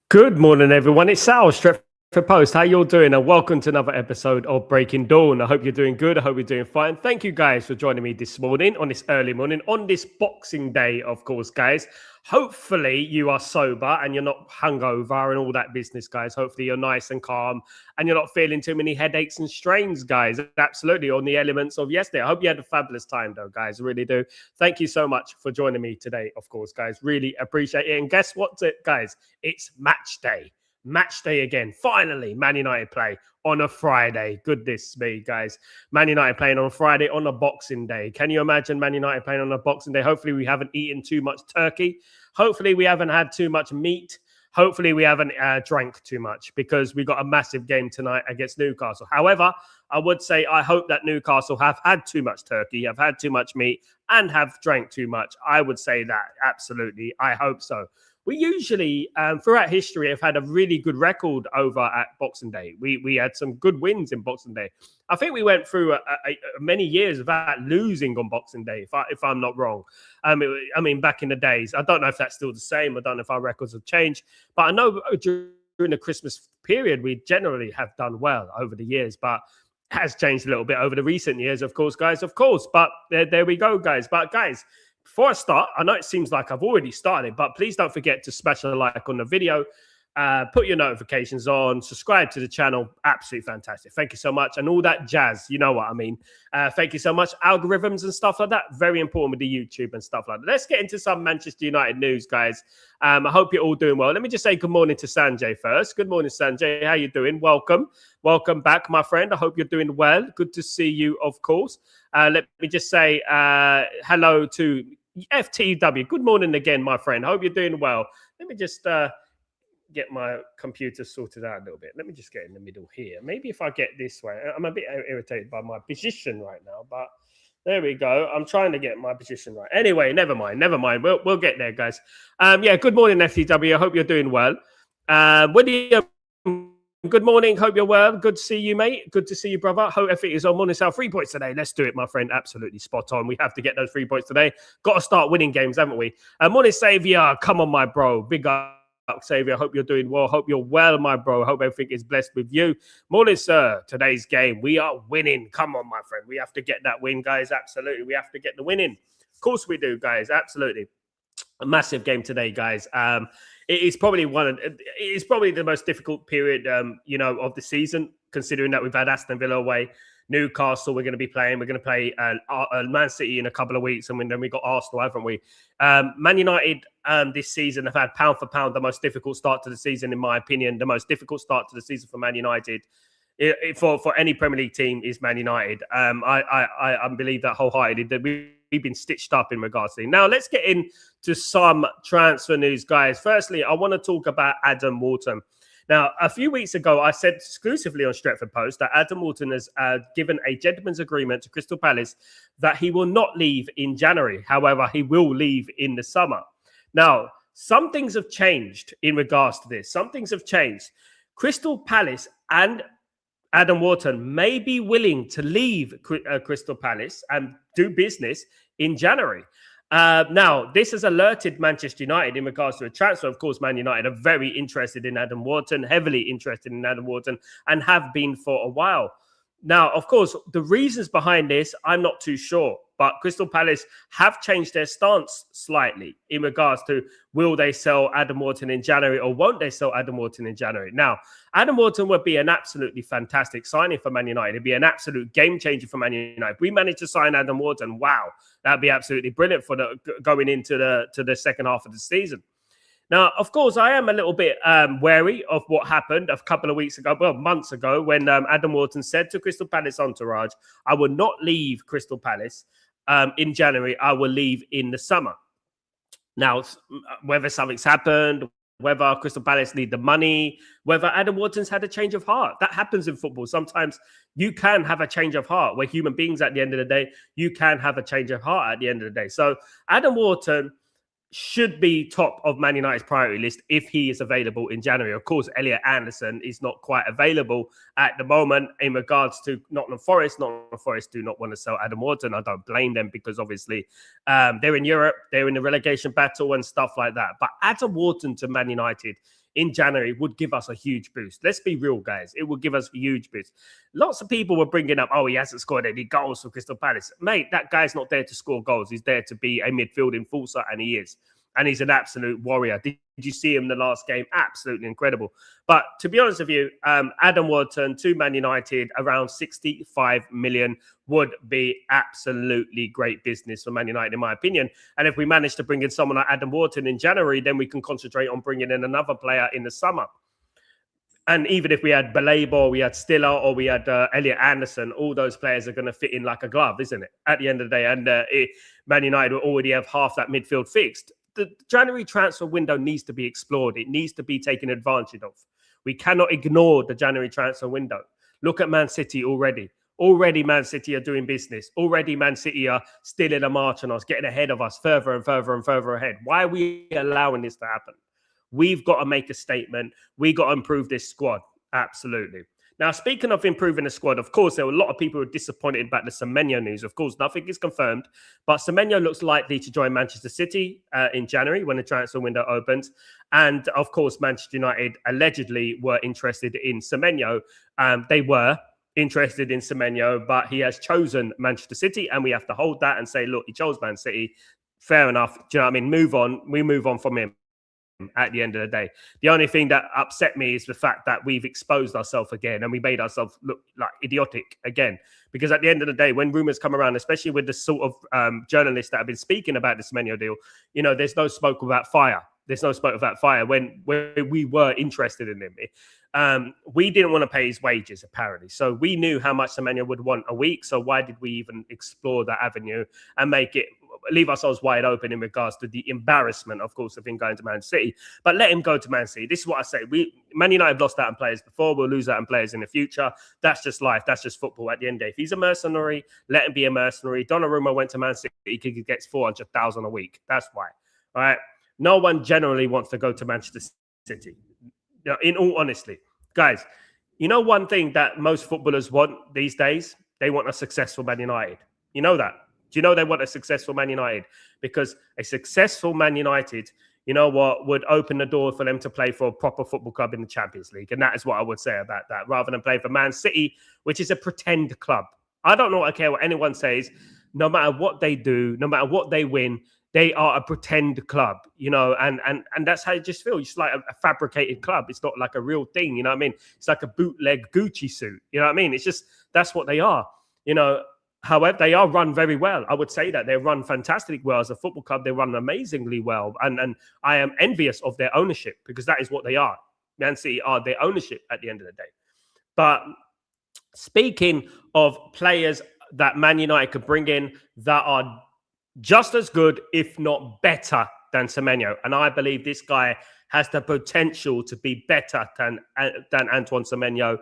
Good morning, everyone. It's Sal, Stretford Post. How you all doing? And welcome to another episode of Breaking Dawn. I hope you're doing good. I hope you're doing fine. Thank you, guys, for joining me this morning, on this early morning, on this Boxing Day, of course, guys. Hopefully, you are sober and you're not hungover and all that business, guys. Hopefully, you're nice and calm and you're not feeling too many headaches and strains, guys. Absolutely, on the elements of yesterday. I hope you had a fabulous time, though, guys. I really do. Thank you so much for joining me today, of course, guys. Really appreciate it. And guess what, guys? It's match day. Match day again. Finally, Man United play on a Friday. Goodness me, guys. Man United playing on a Friday on a Boxing Day. Can you imagine Man United playing on a Boxing Day? Hopefully we haven't eaten too much turkey. Hopefully we haven't had too much meat. Hopefully we haven't drank too much, because we got a massive game tonight against Newcastle. However, I would say I hope that Newcastle have had too much turkey, have had too much meat, and have drank too much. I would say that. Absolutely. I hope so. We usually, throughout history, have had a really good record over at Boxing Day. We had some good wins in Boxing Day. I think we went through many years without losing on Boxing Day, if I'm not wrong. I mean, back in the days. I don't know if that's still the same. I don't know if our records have changed. But I know during the Christmas period, we generally have done well over the years. But it has changed a little bit over the recent years, of course, guys. Of course. But there we go, guys. But, guys, before I start, I know it seems like I've already started, but please don't forget to smash a like on the video, put your notifications on, subscribe to the channel. Absolutely fantastic. Thank you so much. And all that jazz, you know what I mean. Thank you so much. Algorithms and stuff like that, very important with the YouTube and stuff like that. Let's get into some Manchester United news, guys. I hope you're all doing well. Let me just say good morning to Sanjay first. Good morning, Sanjay. How you doing? Welcome. Welcome back, my friend. I hope you're doing well. Good to see you, of course. Let me just say hello to FTW. Good morning again, my friend. Hope you're doing well. Let me just get my computer sorted out a little bit. Let me just get in the middle here. Maybe if I get this way. I'm a bit irritated by my position right now, but there we go. I'm trying to get my position right. Anyway, never mind. We'll get there, guys. Yeah, good morning, FTW. I hope you're doing well. Good morning. Hope you're well. Good to see you, mate. Good to see you, brother. Hope everything is on. Morning, Sal. 3 points today. Let's do it, my friend. Absolutely spot on. We have to get those 3 points today. Got to start winning games, haven't we? Morning, Saviour. Come on, my bro. Big up, Saviour. Hope you're doing well. Hope you're well, my bro. Hope everything is blessed with you. Morning, sir. Today's game, we are winning. Come on, my friend. We have to get that win, guys. Absolutely. We have to get the win in. Of course we do, guys. Absolutely. A massive game today, guys. It is probably the most difficult period, of the season, considering that we've had Aston Villa away, Newcastle. We're going to be playing. We're going to play Man City in a couple of weeks, and then we got Arsenal, haven't we? Man United this season have had pound for pound the most difficult start to the season, in my opinion. The most difficult start to the season for Man United. For any Premier League team is Man United. I believe that wholeheartedly. We've been stitched up in regards to it. Now, let's get into some transfer news, guys. Firstly, I want to talk about Adam Wharton. Now, a few weeks ago, I said exclusively on Stretford Post that Adam Wharton has given a gentleman's agreement to Crystal Palace that he will not leave in January. However, he will leave in the summer. Now, some things have changed in regards to this. Some things have changed. Crystal Palace and Adam Wharton may be willing to leave Crystal Palace and do business in January. Now, this has alerted Manchester United in regards to a transfer. Of course, Man United are very interested in Adam Wharton, heavily interested in Adam Wharton, and have been for a while. Now, of course, the reasons behind this, I'm not too sure. But Crystal Palace have changed their stance slightly in regards to will they sell Adam Wharton in January or won't they sell Adam Wharton in January? Now, Adam Wharton would be an absolutely fantastic signing for Man United. It'd be an absolute game changer for Man United. If we manage to sign Adam Wharton, wow, that'd be absolutely brilliant for going into the second half of the season. Now, of course, I am a little bit wary of what happened a couple of weeks ago, months ago, when Adam Wharton said to Crystal Palace entourage, I will not leave Crystal Palace in January. I will leave in the summer. Now, whether something's happened, whether Crystal Palace need the money, whether Adam Wharton's had a change of heart. That happens in football. Sometimes you can have a change of heart. We're human beings at the end of the day. You can have a change of heart at the end of the day. So Adam Wharton should be top of Man United's priority list if he is available in January. Of course, Elliot Anderson is not quite available at the moment in regards to Nottingham Forest. Nottingham Forest do not want to sell Adam Wharton. I don't blame them because obviously they're in Europe, they're in the relegation battle and stuff like that. But Adam Wharton to Man United in January would give us a huge boost. Let's be real, guys. It would give us a huge boost. Lots of people were bringing up, oh, he hasn't scored any goals for Crystal Palace. Mate, that guy's not there to score goals. He's there to be a midfield enforcer, and he is. And he's an absolute warrior. Did you see him the last game? Absolutely incredible. But to be honest with you, Adam Wharton to Man United around 65 million would be absolutely great business for Man United, in my opinion. And if we manage to bring in someone like Adam Wharton in January, then we can concentrate on bringing in another player in the summer. And even if we had Baleba, we had Stiller, or we had Elliot Anderson, all those players are going to fit in like a glove, isn't it? At the end of the day, and Man United will already have half that midfield fixed. The January transfer window needs to be explored. It needs to be taken advantage of. We cannot ignore the January transfer window. Look at Man City already. Already Man City are doing business. Already Man City are still in a march on us, getting ahead of us further and further and further ahead. Why are we allowing this to happen? We've got to make a statement. We got to improve this squad. Absolutely. Now, speaking of improving the squad, of course, there were a lot of people who were disappointed about the Semenyo news. Of course, nothing is confirmed, but Semenyo looks likely to join Manchester City in January when the transfer window opens. And, of course, Manchester United allegedly were interested in Semenyo. They were interested in Semenyo, but he has chosen Manchester City, and we have to hold that and say, look, he chose Man City. Fair enough. Do you know what I mean? Move on. We move on from him. At the end of the day, the only thing that upset me is the fact that we've exposed ourselves again and we made ourselves look like idiotic again. Because at the end of the day, when rumors come around, especially with the sort of journalists that have been speaking about the Semeno deal, you know, there's no smoke without fire. There's no smoke without fire. When we were interested in him, we didn't want to pay his wages, apparently. So we knew how much Semeno would want a week. So why did we even explore that avenue and leave ourselves wide open in regards to the embarrassment, of course, of him going to Man City? But let him go to Man City. This is what I say. Man United have lost out on players before. We'll lose out on players in the future. That's just life. That's just football at the end of the day. If he's a mercenary, let him be a mercenary. Donnarumma went to Man City. He gets 400,000 a week. That's why. All right. No one generally wants to go to Manchester City. You know, in all honesty, guys, you know one thing that most footballers want these days? They want a successful Man United. You know that? Do you know they want a successful Man United? Because a successful Man United, you know what, would open the door for them to play for a proper football club in the Champions League. And that is what I would say about that, rather than play for Man City, which is a pretend club. I don't care what anyone says. No matter what they do, no matter what they win, they are a pretend club, you know, and that's how you just feel. It's like a fabricated club. It's not like a real thing, you know what I mean? It's like a bootleg Gucci suit, you know what I mean? It's just, that's what they are, you know. However, they are run very well. I would say that they run fantastically well as a football club. They run amazingly well. And I am envious of their ownership, because that is what they are. Man City are their ownership at the end of the day. But speaking of players that Man United could bring in that are just as good, if not better, than Semeno. And I believe this guy has the potential to be better than Antoine Semenyo,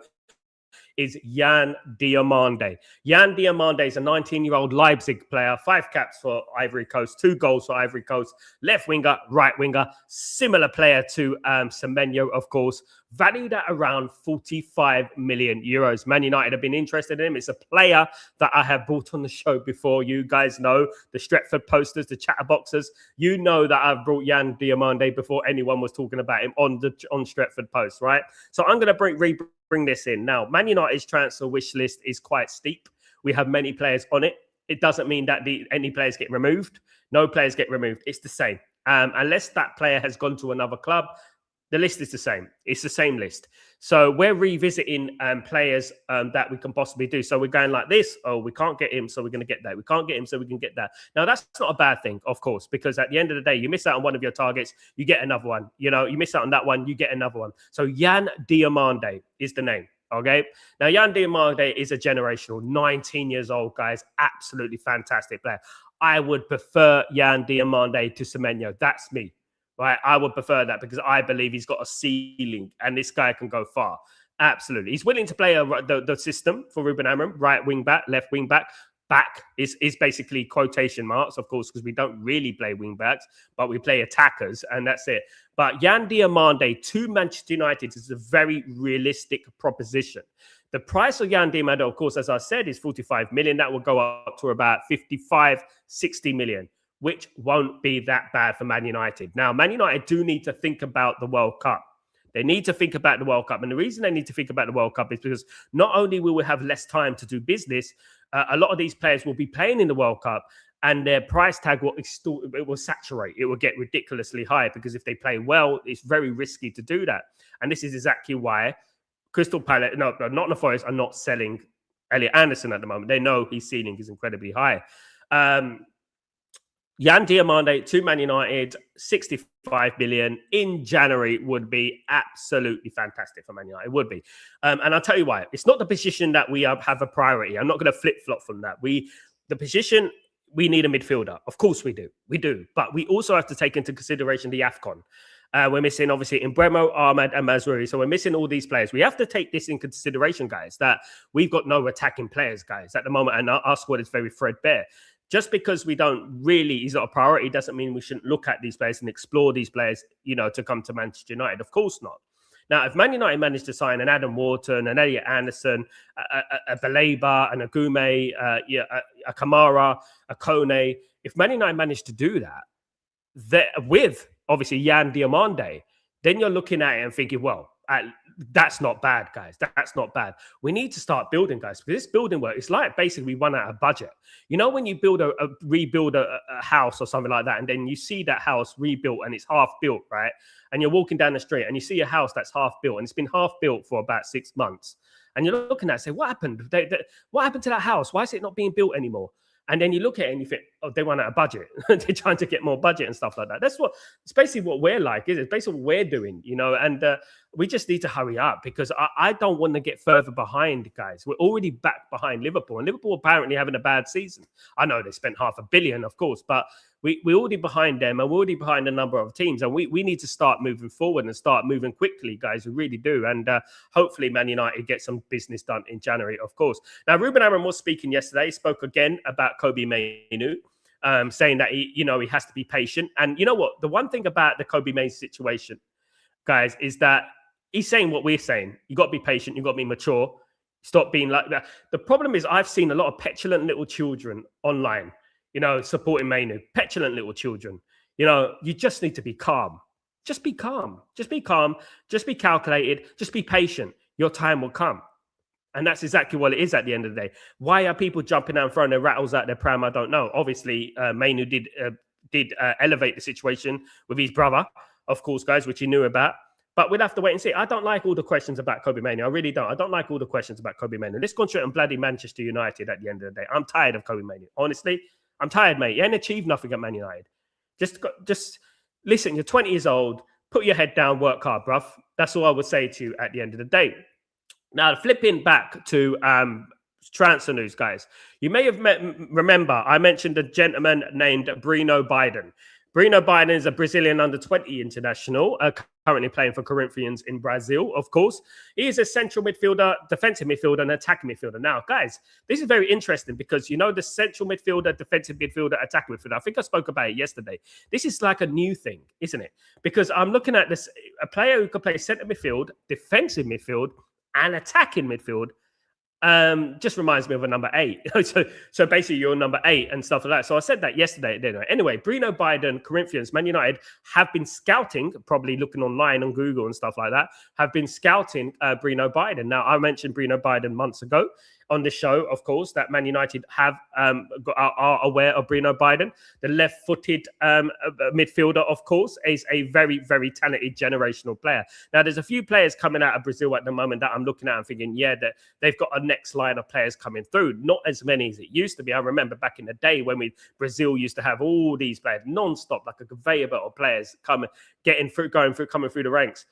is Yan Diamande. Yan Diamande is a 19-year-old Leipzig player, 5 caps for Ivory Coast, 2 goals for Ivory Coast, left winger, right winger, similar player to Semeno, of course, valued at around 45 million euros. Man United have been interested in him. It's a player that I have brought on the show before. You guys know the Stretford Posters, the Chatterboxers. You know that I've brought Yan Diamande before anyone was talking about him on Stretford Post, right? So I'm going to bring this in. Now, Man United's transfer wish list is quite steep. We have many players on it. It doesn't mean that any players get removed. No players get removed. It's the same. Unless that player has gone to another club, the list is the same. It's the same list. So we're revisiting players that we can possibly do. So we're going like this. Oh, we can't get him, so we're going to get that. We can't get him, so we can get that. Now, that's not a bad thing, of course, because at the end of the day, you miss out on one of your targets, you get another one. You know, you miss out on that one, you get another one. So Yan Diamande is the name. Okay. Now, Yan Diamande is a generational, 19 years old, guys. Absolutely fantastic player. I would prefer Yan Diamande to Semeno. That's me. Right, I would prefer that, because I believe he's got a ceiling and this guy can go far. Absolutely. He's willing to play the system for Ruben Amorim, right wing back, left wing back. Back is basically quotation marks, of course, because we don't really play wing backs, but we play attackers, and that's it. But Yan Diamande to Manchester United is a very realistic proposition. The price of Yan Diamande, of course, as I said, is 45 million. That will go up to about 55, 60 million. Which won't be that bad for Man United. Now, Man United do need to think about the World Cup. They need to think about the World Cup. And the reason they need to think about the World Cup is because not only will we have less time to do business, a lot of these players will be playing in the World Cup and their price tag will saturate. It will get ridiculously high because if they play well, it's very risky to do that. And this is exactly why Crystal Palace, no, Nottingham Forest are not selling Elliot Anderson at the moment. They know his ceiling is incredibly high. Yan Diamande to Man United, 65 million in January would be absolutely fantastic for Man United. It would be. And I'll tell you why. It's not the position that we have a priority. I'm not going to flip-flop from that. The position, we need a midfielder. Of course we do. We do. But we also have to take into consideration the AFCON. We're missing, obviously, Mbeumo, Ahmad, and Mazraoui. So we're missing all these players. We have to take this in consideration, guys, that we've got no attacking players, guys, at the moment. And our squad is very threadbare. Just because we don't really, he's not a priority, doesn't mean we shouldn't look at these players and explore these players, to come to Manchester United. Of course not. Now, if Man United managed to sign an Adam Wharton, an Elliot Anderson, a Baleba, an Agume, a Kamara, a Kone, if Man United managed to do that, with obviously Yan Diamande, then you're looking at it and thinking, well, that's not bad, guys. That's not bad. We need to start building, guys, because this building work, it's like basically we run out of budget. When you rebuild a house or something like that, and then you see that house rebuilt and it's half built, right? And you're walking down the street and you see a house that's half built and it's been half built for about 6 months. And you're looking at it and say, what happened? What happened to that house? Why is it not being built anymore? And then you look at it and you think, oh, they run out of budget. They're trying to get more budget and stuff like that. It's basically what we're like, is it? It's basically what we're doing, and we just need to hurry up because I don't want to get further behind, guys. We're already back behind Liverpool, and Liverpool apparently having a bad season. I know they spent $500 million, of course, but we're already behind them, and we're already behind a number of teams, and we need to start moving forward and start moving quickly, guys. We really do, and hopefully Man United get some business done in January, of course. Now, Ruben Amorim was speaking yesterday. He spoke again about Kobbie Mainoo, saying that he has to be patient. And you know what? The one thing about the Kobbie Mainoo situation, guys, is that he's saying what we're saying. You got to be patient. You got to be mature. Stop being like that. The problem is I've seen a lot of petulant little children online, supporting Mainoo. Petulant little children. You just need to be calm. Just be calm. Just be calm. Just be calculated. Just be patient. Your time will come. And that's exactly what it is at the end of the day. Why are people jumping out and throwing their rattles out their pram? I don't know. Obviously, Mainoo did elevate the situation with his brother, of course, guys, which he knew about. But we'll have to wait and see. I don't like all the questions about Kobbie Mainoo. I really don't. I don't like all the questions about Kobbie Mainoo. Let's concentrate on bloody Manchester United at the end of the day. I'm tired of Kobbie Mainoo. Honestly, I'm tired, mate. You ain't achieved nothing at Man United. Just listen, you're 20 years old. Put your head down, work hard, bruv. That's all I would say to you at the end of the day. Now, flipping back to transfer news, guys. You may have remember I mentioned a gentleman named Bruno Biden. Bruno Biden is a Brazilian under-20 international, currently playing for Corinthians in Brazil, of course. He is a central midfielder, defensive midfielder, and attacking midfielder. Now, guys, this is very interesting because, the central midfielder, defensive midfielder, attacking midfielder, I think I spoke about it yesterday. This is like a new thing, isn't it? Because I'm looking at this, a player who can play centre midfield, defensive midfield, and attacking midfield, just reminds me of a number 8. so basically you're number 8 and stuff like that. So I said that yesterday. Anyway, Bruno Biden, Corinthians, Man United have been scouting, probably looking online on Google and stuff like that, have been scouting Bruno Biden. Now, I mentioned Bruno Biden months ago on the show, of course, that Man United are aware of Bruno Biden. The left-footed midfielder, of course, is a very, very talented generational player. Now, there's a few players coming out of Brazil at the moment that I'm looking at and thinking, that they've got a next line of players coming through. Not as many as it used to be. I remember back in the day when Brazil used to have all these players non-stop, like a conveyor belt of players coming through the ranks.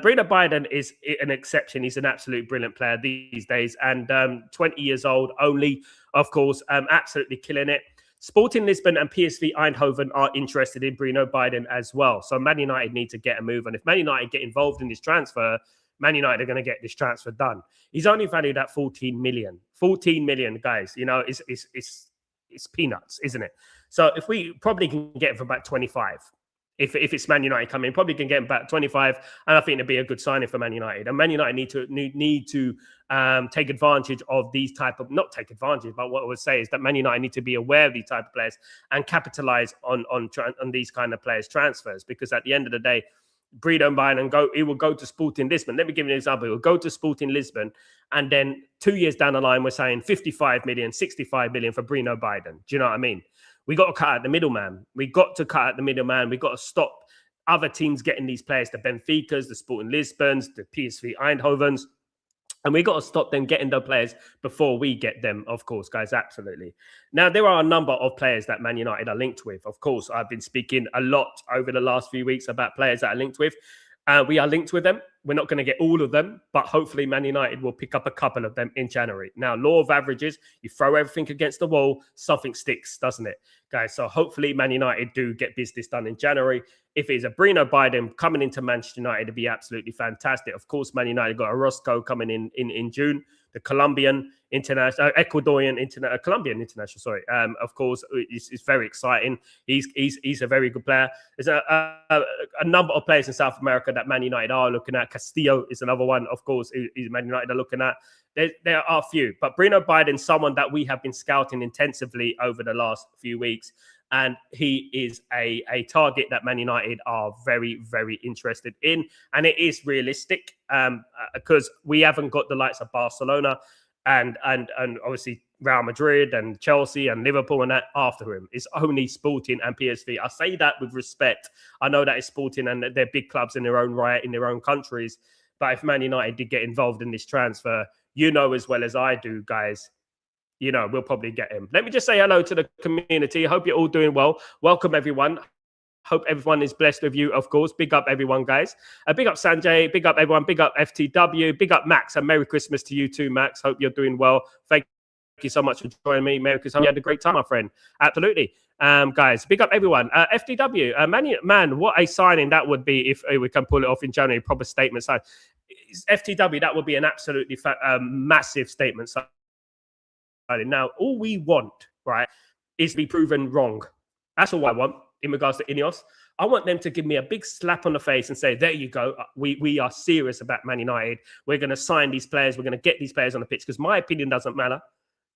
Bruno Biden is an exception. He's an absolute brilliant player these days. And 20 years old only, of course, absolutely killing it. Sporting Lisbon and PSV Eindhoven are interested in Bruno Biden as well. So Man United need to get a move. And if Man United get involved in this transfer, Man United are going to get this transfer done. He's only valued at 14 million. 14 million, guys. It's peanuts, isn't it? So if we probably can get him for about 25. If it's Man United coming, probably can get him back 25, and I think it'd be a good signing for Man United. And Man United need to take advantage of these type of, not take advantage, but what I would say is that Man United need to be aware of these type of players and capitalize on these kind of players transfers, because at the end of the day, Bruno Biden he will go to Sporting Lisbon. Let me give you an example. He will go to Sporting Lisbon, and then 2 years down the line, we're saying 55 million, 65 million for Bruno Biden. Do you know what I mean? We got to cut out the middleman. We got to cut out the middleman. We got to stop other teams getting these players, the Benficas, the Sporting Lisbons, the PSV Eindhovens. And we got to stop them getting the players before we get them, of course, guys, absolutely. Now, there are a number of players that Man United are linked with. Of course, I've been speaking a lot over the last few weeks about players that are linked with. We are linked with them. We're not going to get all of them, but hopefully Man United will pick up a couple of them in January. Now, law of averages, you throw everything against the wall, something sticks, doesn't it, guys? So hopefully Man United do get business done in January. If it's a Bruno Biden coming into Manchester United, it'd be absolutely fantastic. Of course, Man United got a Roscoe coming in June, the Colombian international, Colombian international. Sorry, of course, it's very exciting. He's a very good player. There's a number of players in South America that Man United are looking at. Castillo is another one, of course. Is Man United are looking at. There are a few, but Bruno Biden, someone that we have been scouting intensively over the last few weeks. And he is a target that Man United are very, very interested in. And it is realistic because we haven't got the likes of Barcelona and obviously Real Madrid and Chelsea and Liverpool and that after him. It's only Sporting and PSV. I say that with respect. I know that it's Sporting and they're big clubs in their own right, in their own countries. But if Man United did get involved in this transfer, you know as well as I do, guys, you know, we'll probably get him. Let me just say hello to the community. Hope you're all doing well. Welcome, everyone. Hope everyone is blessed with you, of course. Big up, everyone, guys. Big up, Sanjay. Big up, everyone. Big up, FTW. Big up, Max. And Merry Christmas to you too, Max. Hope you're doing well. Thank you so much for joining me. Merry Christmas. You had a great time, my friend. Absolutely. Guys, big up, everyone. FTW. Man, what a signing that would be if we can pull it off in January. Proper statement sign. FTW, that would be an absolutely massive statement sign. Now, all we want, right, is to be proven wrong. That's all I want in regards to Ineos. I want them to give me a big slap on the face and say, there you go. We are serious about Man United. We're going to sign these players. We're going to get these players on the pitch because my opinion doesn't matter.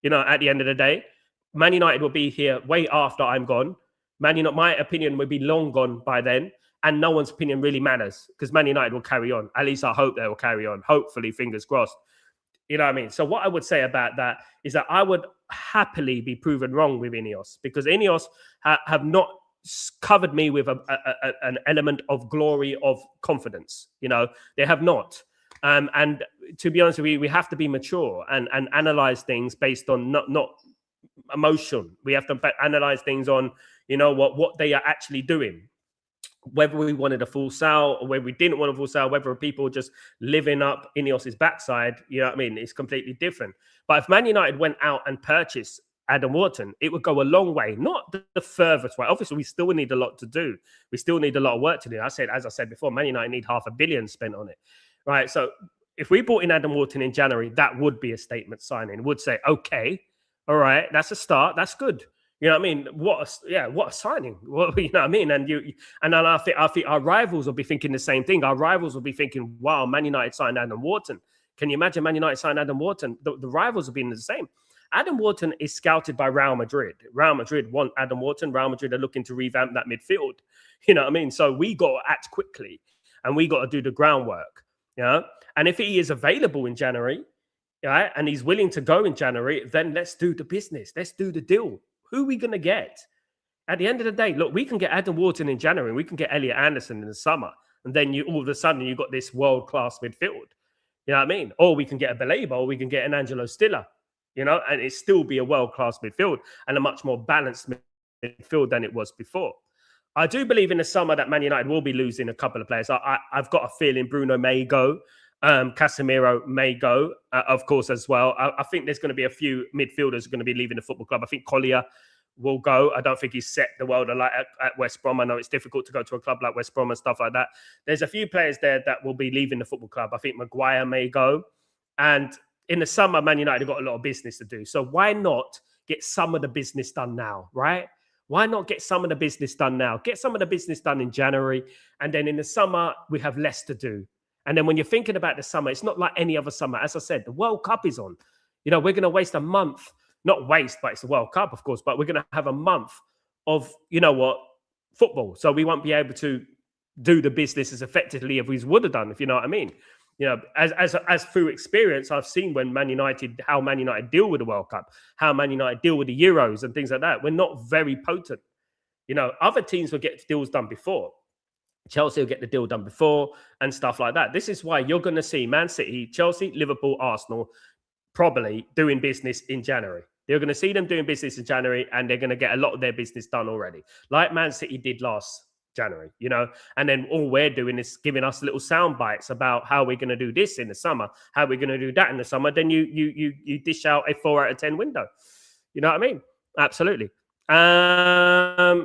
You know, at the end of the day, Man United will be here way after I'm gone. My opinion will be long gone by then. And no one's opinion really matters because Man United will carry on. At least I hope they will carry on. Hopefully, fingers crossed. You know what I mean? So what I would say about that is that I would happily be proven wrong with Ineos because Ineos have not covered me with an element of glory, of confidence. You know, they have not. And to be honest with you, we have to be mature and analyze things based on not emotion. We have to analyze things on, you know, what they are actually doing. Whether we wanted a full sale or whether we didn't want a full sale, whether people were just living up Ineos's backside, you know what I mean? It's completely different. But if Man United went out and purchased Adam Wharton, it would go a long way, not the furthest way. Obviously, we still need a lot to do. We still need a lot of work to do. As I said before, Man United need $500 million spent on it, right? So if we bought in Adam Wharton in January, that would be a statement signing. Would say, okay, all right, that's a start. That's good. You know what I mean? What a signing. You know what I mean? And then I think our rivals will be thinking the same thing. Our rivals will be thinking, wow, Man United signed Adam Wharton. Can you imagine Man United signed Adam Wharton? The rivals will be the same. Adam Wharton is scouted by Real Madrid. Real Madrid want Adam Wharton. Real Madrid are looking to revamp that midfield. You know what I mean? So we got to act quickly and we got to do the groundwork. You know? And if he is available in January, right, and he's willing to go in January, then let's do the business. Let's do the deal. Who are we going to get? At the end of the day, look, we can get Adam Wharton in January. We can get Elliot Anderson in the summer. And then all of a sudden, you've got this world-class midfield. You know what I mean? Or we can get a Baleba, or we can get an Angelo Stiller, you know, and it still be a world-class midfield and a much more balanced midfield than it was before. I do believe in the summer that Man United will be losing a couple of players. I've got a feeling Bruno may go. Casemiro may go, of course, as well. I think there's going to be a few midfielders going to be leaving the football club. I think Collier will go. I don't think he's set the world alight at West Brom. I know it's difficult to go to a club like West Brom and stuff like that. There's a few players there that will be leaving the football club. I think Maguire may go. And in the summer, Man United have got a lot of business to do. So why not get some of the business done now, right? Why not get some of the business done now? Get some of the business done in January. And then in the summer, we have less to do. And then when you're thinking about the summer, it's not like any other summer. As I said, the World Cup is on. You know, we're going to waste a month. Not waste, but it's the World Cup, of course. But we're going to have a month of, you know what, football. So we won't be able to do the business as effectively as we would have done, if you know what I mean. You know, as through experience, I've seen when how Man United deal with the World Cup, how Man United deal with the Euros and things like that. We're not very potent. You know, other teams will get deals done before. Chelsea will get the deal done before and stuff like that. This is why you're going to see Man City, Chelsea, Liverpool, Arsenal probably doing business in January. You're going to see them doing business in January, and they're going to get a lot of their business done already, like Man City did last January, you know. And then all we're doing is giving us little sound bites about how we're going to do this in the summer, how we're going to do that in the summer. Then you dish out a 4 out of 10 window. You know what I mean? Absolutely.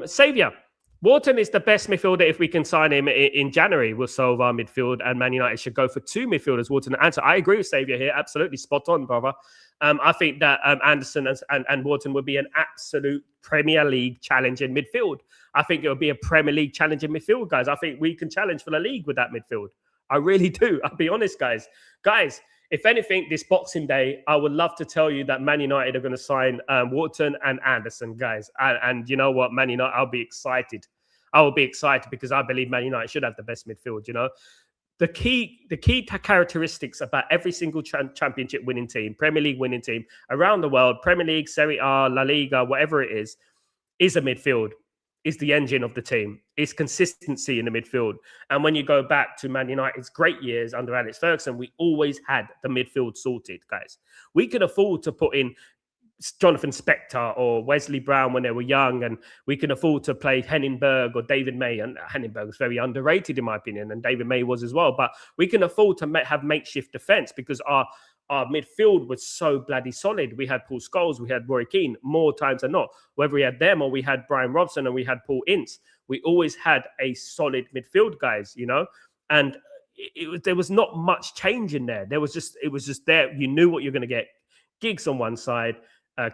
Saviour. Wharton is the best midfielder. If we can sign him in January, we'll solve our midfield, and Man United should go for 2 midfielders, Wharton and Anderson. I agree with Saviour here. Absolutely spot on, brother. I think that Anderson and Wharton would be an absolute Premier League challenging midfield. I think it would be a Premier League challenging midfield, guys. I think we can challenge for the league with that midfield. I really do. I'll be honest, guys. Guys, if anything, this Boxing Day, I would love to tell you that Man United are going to sign Wharton and Anderson, guys. And you know what, Man United, I'll be excited. I will be excited because I believe Man United should have the best midfield, you know. The key characteristics about every single championship winning team, Premier League winning team around the world, Premier League, Serie A, La Liga, whatever it is a midfield, is the engine of the team. It's consistency in the midfield. And when you go back to Man United's great years under Alex Ferguson, we always had the midfield sorted, guys. We could afford to put in Jonathan Spector or Wesley Brown when they were young, and we can afford to play Henningberg or David May. And Henningberg was very underrated in my opinion, and David May was as well. But we can afford to have makeshift defense because our midfield was so bloody solid. We had Paul Scholes, we had Roy Keane more times than not. Whether we had them or we had Brian Robson and we had Paul Ince, we always had a solid midfield, guys, you know. And there was not much change in there. It was just there. You knew what you're going to get. Giggs on one side,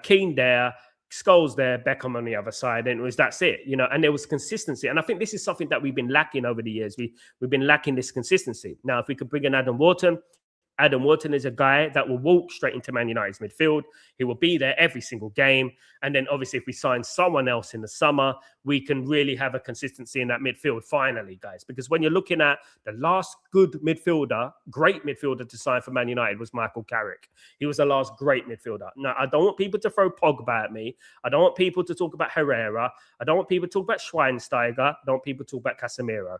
Keane there, Scholes there, Beckham on the other side, and that's it, you know. And there was consistency, and I think this is something that we've been lacking over the years. We've been lacking this consistency. Now, if we could bring in Adam Wharton is a guy that will walk straight into Man United's midfield. He will be there every single game. And then obviously if we sign someone else in the summer, we can really have a consistency in that midfield finally, guys. Because when you're looking at the last good midfielder, great midfielder to sign for Man United was Michael Carrick. He was the last great midfielder. Now, I don't want people to throw Pogba at me. I don't want people to talk about Herrera. I don't want people to talk about Schweinsteiger. I don't want people to talk about Casemiro.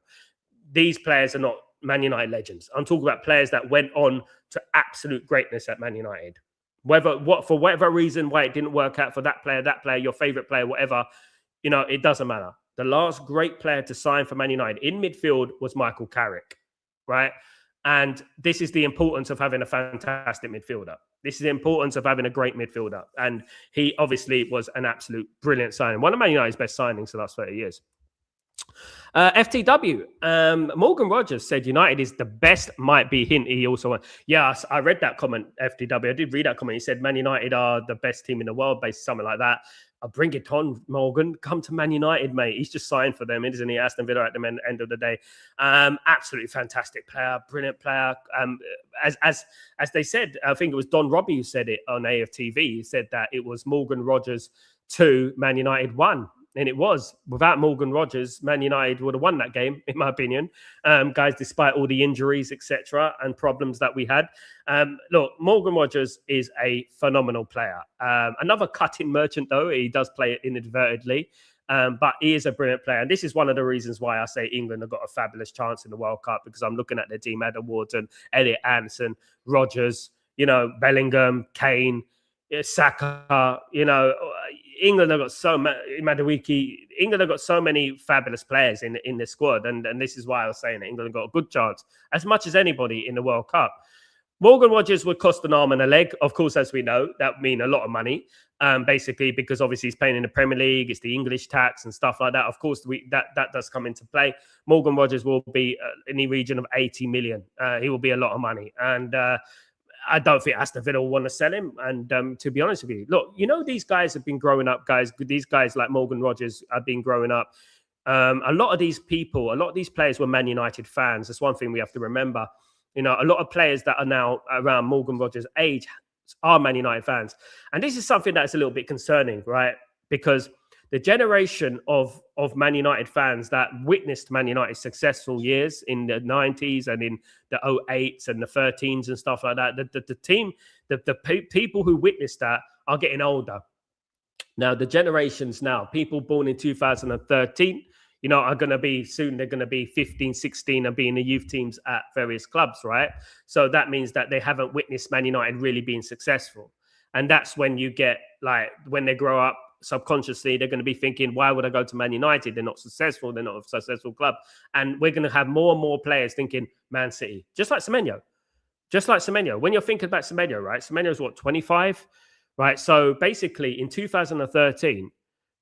These players are not Man United legends. I'm talking about players that went on to absolute greatness at Man United. For whatever reason why it didn't work out for that player, your favorite player, whatever, you know, it doesn't matter. The last great player to sign for Man United in midfield was Michael Carrick, right? And this is the importance of having a fantastic midfielder. This is the importance of having a great midfielder. And he obviously was an absolute brilliant signing. One of Man United's best signings the last 30 years. FTW, Morgan Rogers said United is the best, might be hint. He also went, yes, I read that comment, FTW. I did read that comment. He said Man United are the best team in the world, based something like that. I'll bring it on, Morgan. Come to Man United, mate. He's just signed for them, isn't he? Aston Villa at the end of the day. Absolutely fantastic player, brilliant player. As they said, I think it was Don Robbie who said it on AFTV. He said that it was Morgan Rogers 2, Man United 1. And it was. Without Morgan Rogers, Man United would have won that game, in my opinion, guys, despite all the injuries, etc., and problems that we had. Look, Morgan Rogers is a phenomenal player. Another cutting merchant, though. He does play it inadvertently, but he is a brilliant player. And this is one of the reasons why I say England have got a fabulous chance in the World Cup, because I'm looking at their team: Adam Wharton, Elliot Anderson, Rogers, you know, Bellingham, Kane, Saka, you know. England have got Madueke. England have got so many fabulous players in the squad, and this is why I was saying that England have got a good chance, as much as anybody in the World Cup. Morgan Rogers would cost an arm and a leg, of course, as we know. That would mean a lot of money, basically, because obviously he's playing in the Premier League. It's the English tax and stuff like that. Of course, that does come into play. Morgan Rogers will be in the region of 80 million. He will be a lot of money, and I don't think Aston Villa will want to sell him. And to be honest with you, look, you know, these guys have been growing up, guys. These guys like Morgan Rogers have been growing up. A lot of these players were Man United fans. That's one thing we have to remember. You know, a lot of players that are now around Morgan Rogers' age are Man United fans. And this is something that's a little bit concerning, right? Because the generation of Man United fans that witnessed Man United's successful years in the 90s and in the 08s and the 13s and stuff like that, the team, the people who witnessed that are getting older. Now, the generations now, people born in 2013, are going to be soon, they're going to be 15, 16 and be in the youth teams at various clubs, right? So that means that they haven't witnessed Man United really being successful. And that's when you get, like, when they grow up, subconsciously, they're going to be thinking, why would I go to Man United? They're not successful. They're not a successful club. And we're going to have more and more players thinking Man City, just like Semenyo. When you're thinking about Semenyo, right? Semenyo's what, 25? Right. So basically in 2013,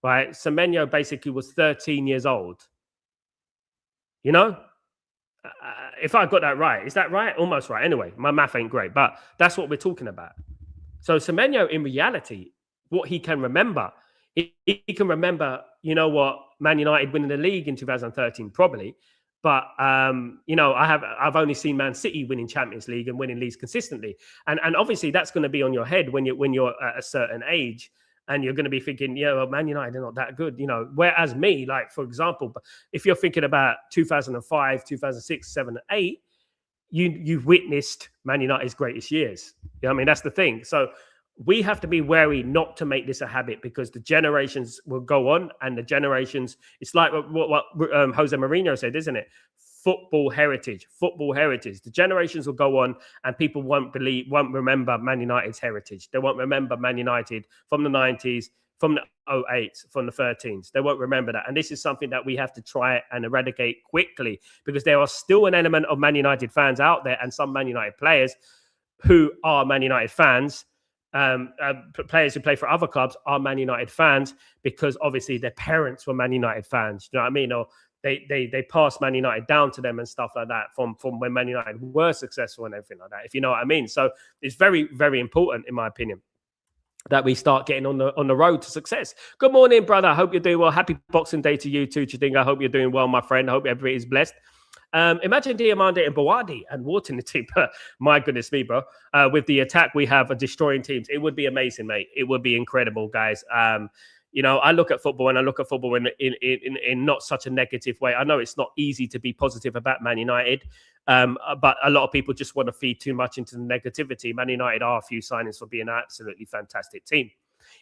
right, Semeno basically was 13 years old. If I got that right, is that right? Almost right. Anyway, my math ain't great, but that's what we're talking about. So Semeno, in reality, what he can remember, he can remember, Man United winning the league in 2013, probably. But I've only seen Man City winning Champions League and winning leagues consistently, and obviously that's going to be on your head when you're at a certain age, and you're going to be thinking, Man United are not that good, Whereas me, like for example, if you're thinking about 2005, 2006, 7, 8, you've witnessed Man United's greatest years. That's the thing. So we have to be wary not to make this a habit, because the generations will go on, and the generations, it's like what Jose Mourinho said, isn't it? Football heritage. The generations will go on, and people won't remember Man United's heritage. They won't remember Man United from the 90s, from the 08s, from the 13s. They won't remember that. And this is something that we have to try and eradicate quickly, because there are still an element of Man United fans out there, and some Man United players who are Man United fans, players who play for other clubs are Man United fans because obviously their parents were Man United fans. You know what I mean? Or they passed Man United down to them and stuff like that from when Man United were successful and everything like that, if you know what I mean. So it's very, very important, in my opinion, that we start getting on the road to success. Good morning, brother. I hope you're doing well. Happy Boxing Day to you too, Chadinga. I hope you're doing well, my friend. I hope everybody is blessed. Imagine Diamande and Bawadi and Wharton in the team. My goodness me, bro. With the attack we have of destroying teams, it would be amazing, mate. It would be incredible, guys. I look at football, and I look at football in not such a negative way. I know it's not easy to be positive about Man United, but a lot of people just want to feed too much into the negativity. Man United are a few signings for being an absolutely fantastic team.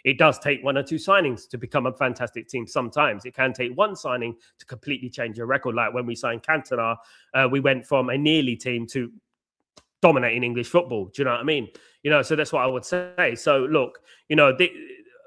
It does take 1 or 2 signings to become a fantastic team. Sometimes it can take one signing to completely change your record. Like when we signed Cantona, we went from a nearly team to dominating English football. Do you know what I mean? So that's what I would say. So look,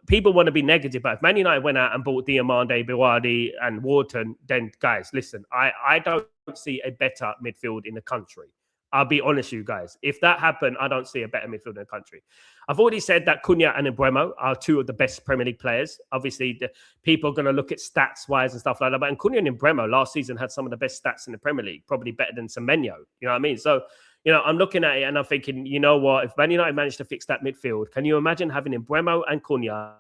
people want to be negative, but if Man United went out and bought Diamande, Bawadi and Wharton, then guys, listen, I don't see a better midfield in the country. I'll be honest with you guys. If that happened, I don't see a better midfield in the country. I've already said that Cunha and Mbeumo are 2 of the best Premier League players. Obviously, the people are going to look at stats-wise and stuff like that. But Cunha and Mbeumo last season had some of the best stats in the Premier League, probably better than Semeno. You know what I mean? So, I'm looking at it and I'm thinking, you know what? If Man United managed to fix that midfield, can you imagine having Mbeumo and Cunha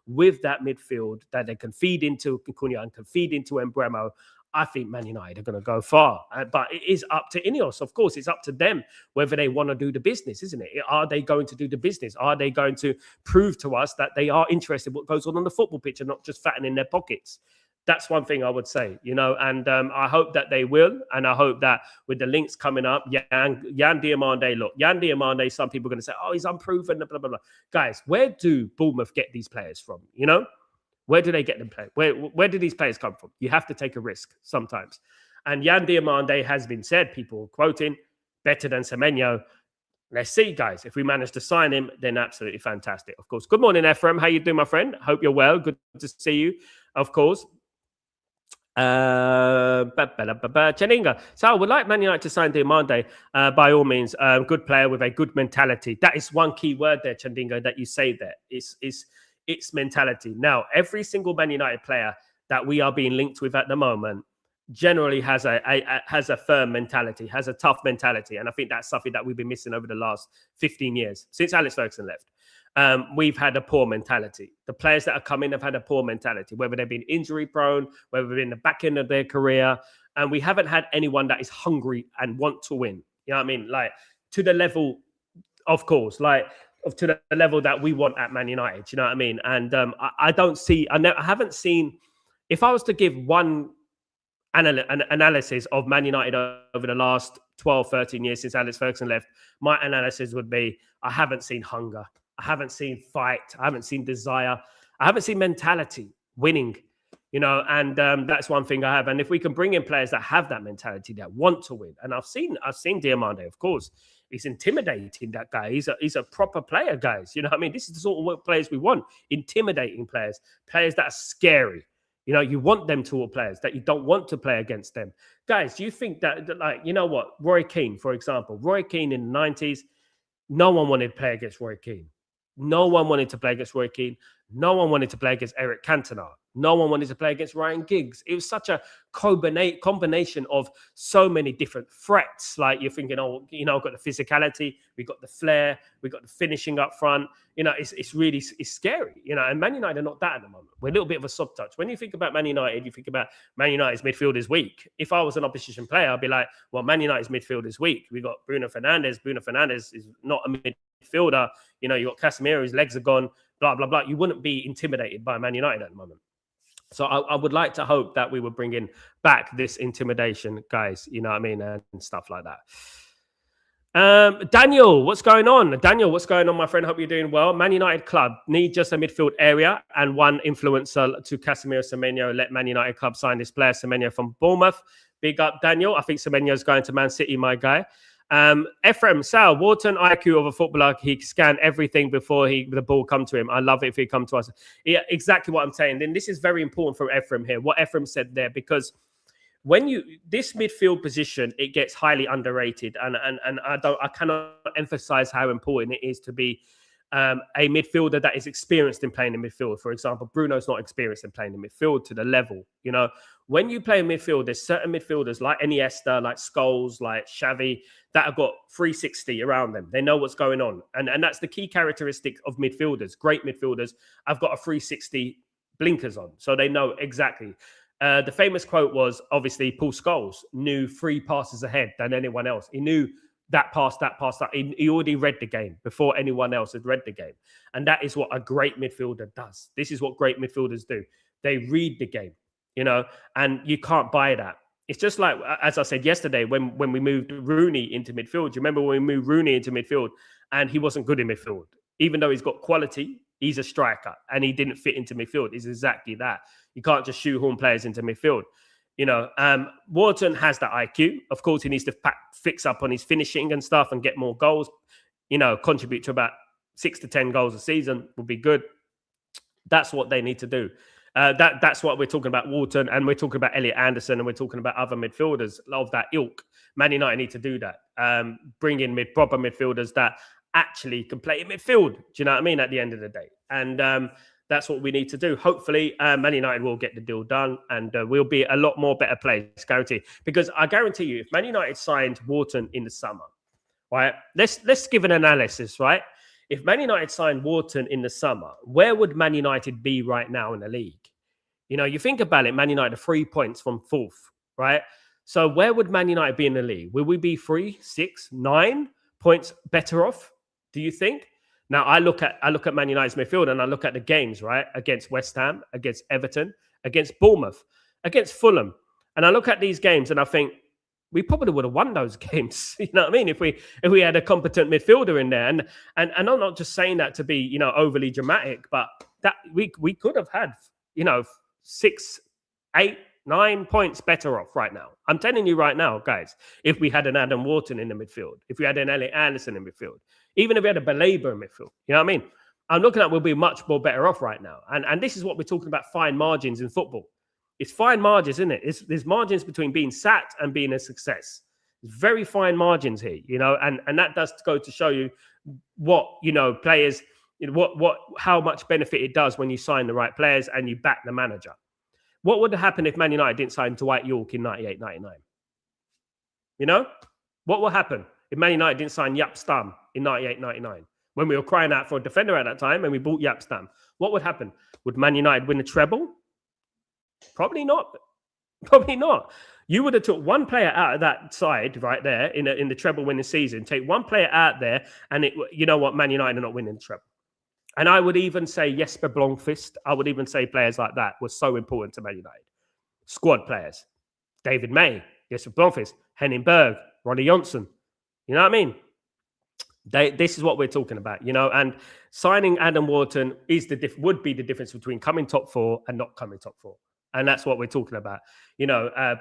with that midfield that they can feed into Cunha and can feed into Mbeumo? I think Man United are going to go far. But it is up to Ineos. Of course, it's up to them whether they want to do the business, isn't it? Are they going to do the business? Are they going to prove to us that they are interested in what goes on the football pitch and not just fattening their pockets? That's one thing I would say, and I hope that they will. And I hope that with the links coming up, Yan Diamande, look, Yan Diamande, some people are going to say, oh, he's unproven, blah, blah, blah. Guys, where do Bournemouth get these players from, Where do they get them played? Where do these players come from? You have to take a risk sometimes. And Yan Diamande has been said, people quoting, better than Semenyo. Let's see, guys. If we manage to sign him, then absolutely fantastic, of course. Good morning, Ephraim. How you doing, my friend? Hope you're well. Good to see you, of course. Cheninga. So I would like Man United to sign Diamande, by all means. Good player with a good mentality. That is one key word there, Chandinga, that you say there. It's mentality. Now, every single Man United player that we are being linked with at the moment generally has a firm mentality, has a tough mentality. And I think that's something that we've been missing over the last 15 years, since Alex Ferguson left. We've had a poor mentality. The players that have come in have had a poor mentality, whether they've been injury prone, whether they're in the back end of their career. And we haven't had anyone that is hungry and want to win. You know what I mean? Like, to the level, of course, like, to the level that we want at Man United. You know what I mean? And I haven't seen. If I was to give one analysis of Man United over the last 12, 13 years since Alex Ferguson left, my analysis would be: I haven't seen hunger, I haven't seen fight, I haven't seen desire, I haven't seen mentality, winning. You know, and that's one thing I have. And if we can bring in players that have that mentality, that want to win, and I've seen Diamande, of course. He's intimidating, that guy. He's a proper player, guys. You know what I mean? This is the sort of players we want. Intimidating players that are scary. You know, you want them toward players that you don't want to play against them. Guys, do you think that like, you know what? Roy Keane, for example. Roy Keane in the 90s, no one wanted to play against Roy Keane. No one wanted to play against Roy Keane. No one wanted to play against Eric Cantona. No one wanted to play against Ryan Giggs. It was such a combination of so many different threats. Like you're thinking, oh, you know, we've got the physicality, we've got the flair, we've got the finishing up front. You know, it's really scary. You know, and Man United are not that at the moment. We're a little bit of a soft touch. When you think about Man United, you think about Man United's midfield is weak. If I was an opposition player, I'd be like, well, Man United's midfield is weak. We got Bruno Fernandes. Bruno Fernandes is not a midfielder. You know, you got Casemiro, his legs are gone. Blah blah blah. You wouldn't be intimidated by Man United at the moment. So I would like to hope that we would bring in back this intimidation, guys, you know what I mean, and stuff like that. Daniel, what's going on? Daniel, what's going on, my friend? Hope you're doing well. Man United club need just a midfield area and one influencer to Casemiro Semenyo. Let Man United club sign this player, Semenyo from Bournemouth. Big up, Daniel. I think Semenyo's going to Man City, my guy. Ephraim, Sal, Wharton IQ of a footballer. He scanned everything before the ball come to him. I love it if he come to us. Yeah, exactly what I'm saying. Then this is very important for Ephraim here. What Ephraim said there, because when this midfield position, it gets highly underrated, and I cannot emphasize how important it is to be a midfielder that is experienced in playing in midfield. For example, Bruno's not experienced in playing in midfield to the level, you know. When you play in midfield, there's certain midfielders like Iniesta, like Scholes, like Xavi, that have got 360 around them. They know what's going on. And that's the key characteristic of midfielders. Great midfielders have got a 360 blinkers on. So they know exactly. The famous quote was, obviously, Paul Scholes knew 3 passes ahead than anyone else. He knew that pass. He already read the game before anyone else had read the game. And that is what a great midfielder does. This is what great midfielders do. They read the game. You know, and you can't buy that. It's just like, as I said yesterday, when we moved Rooney into midfield. Do you remember when we moved Rooney into midfield and he wasn't good in midfield? Even though he's got quality, he's a striker and he didn't fit into midfield. It's exactly that. You can't just shoehorn players into midfield. You know, Wharton has that IQ. Of course, he needs to fix up on his finishing and stuff and get more goals. You know, contribute to about 6 to 10 goals a season would be good. That's what they need to do. That's what we're talking about, Wharton, and we're talking about Elliot Anderson, and we're talking about other midfielders of that ilk. Man United need to do that. Bring in proper midfielders that actually can play in midfield. Do you know what I mean? At the end of the day, and that's what we need to do. Hopefully, Man United will get the deal done, and we'll be a lot more better players, guarantee. Because I guarantee you, if Man United signed Wharton in the summer, right? Let's give an analysis, right? If Man United signed Wharton in the summer, where would Man United be right now in the league? You know, you think about it, Man United are 3 points from 4th, right? So where would Man United be in the league? Will we be 3, 6, 9 points better off? Do you think? Now, I look at Man United's midfield and I look at the games, right? Against West Ham, against Everton, against Bournemouth, against Fulham. And I look at these games and I think, we probably would have won those games. You know what I mean? If we had a competent midfielder in there, and I'm not just saying that to be, you know, overly dramatic, but that we could have had, you know, 6, 8, 9 points better off right now. I'm telling you right now, guys, if we had an Adam Wharton in the midfield, if we had an Elliot Anderson in midfield, even if we had a Baleba in midfield, you know what I mean? I'm looking at we'll be much more better off right now. And this is what we're talking about, fine margins in football. It's fine margins, isn't it? There's margins between being sacked and being a success. It's very fine margins here, you know, and that does go to show you what, you know, players, you know, how much benefit it does when you sign the right players and you back the manager. What would happen if Man United didn't sign Dwight York in 98, 99? You know, what will happen if Man United didn't sign Jaap Stam in 98, 99? When we were crying out for a defender at that time and we bought Jaap Stam, what would happen? Would Man United win the treble? Probably not. Probably not. You would have took one player out of that side right there in the treble winning season. Take one player out there, and you know what? Man United are not winning the treble. And I would even say Jesper Blomqvist. I would even say players like that were so important to Man United. Squad players. David May, Jesper Blomqvist, Henning Berg, Ronnie Johnson. You know what I mean? This is what we're talking about, you know. And signing Adam Wharton would be the difference between coming top four and not coming top four. And that's what we're talking about. You know,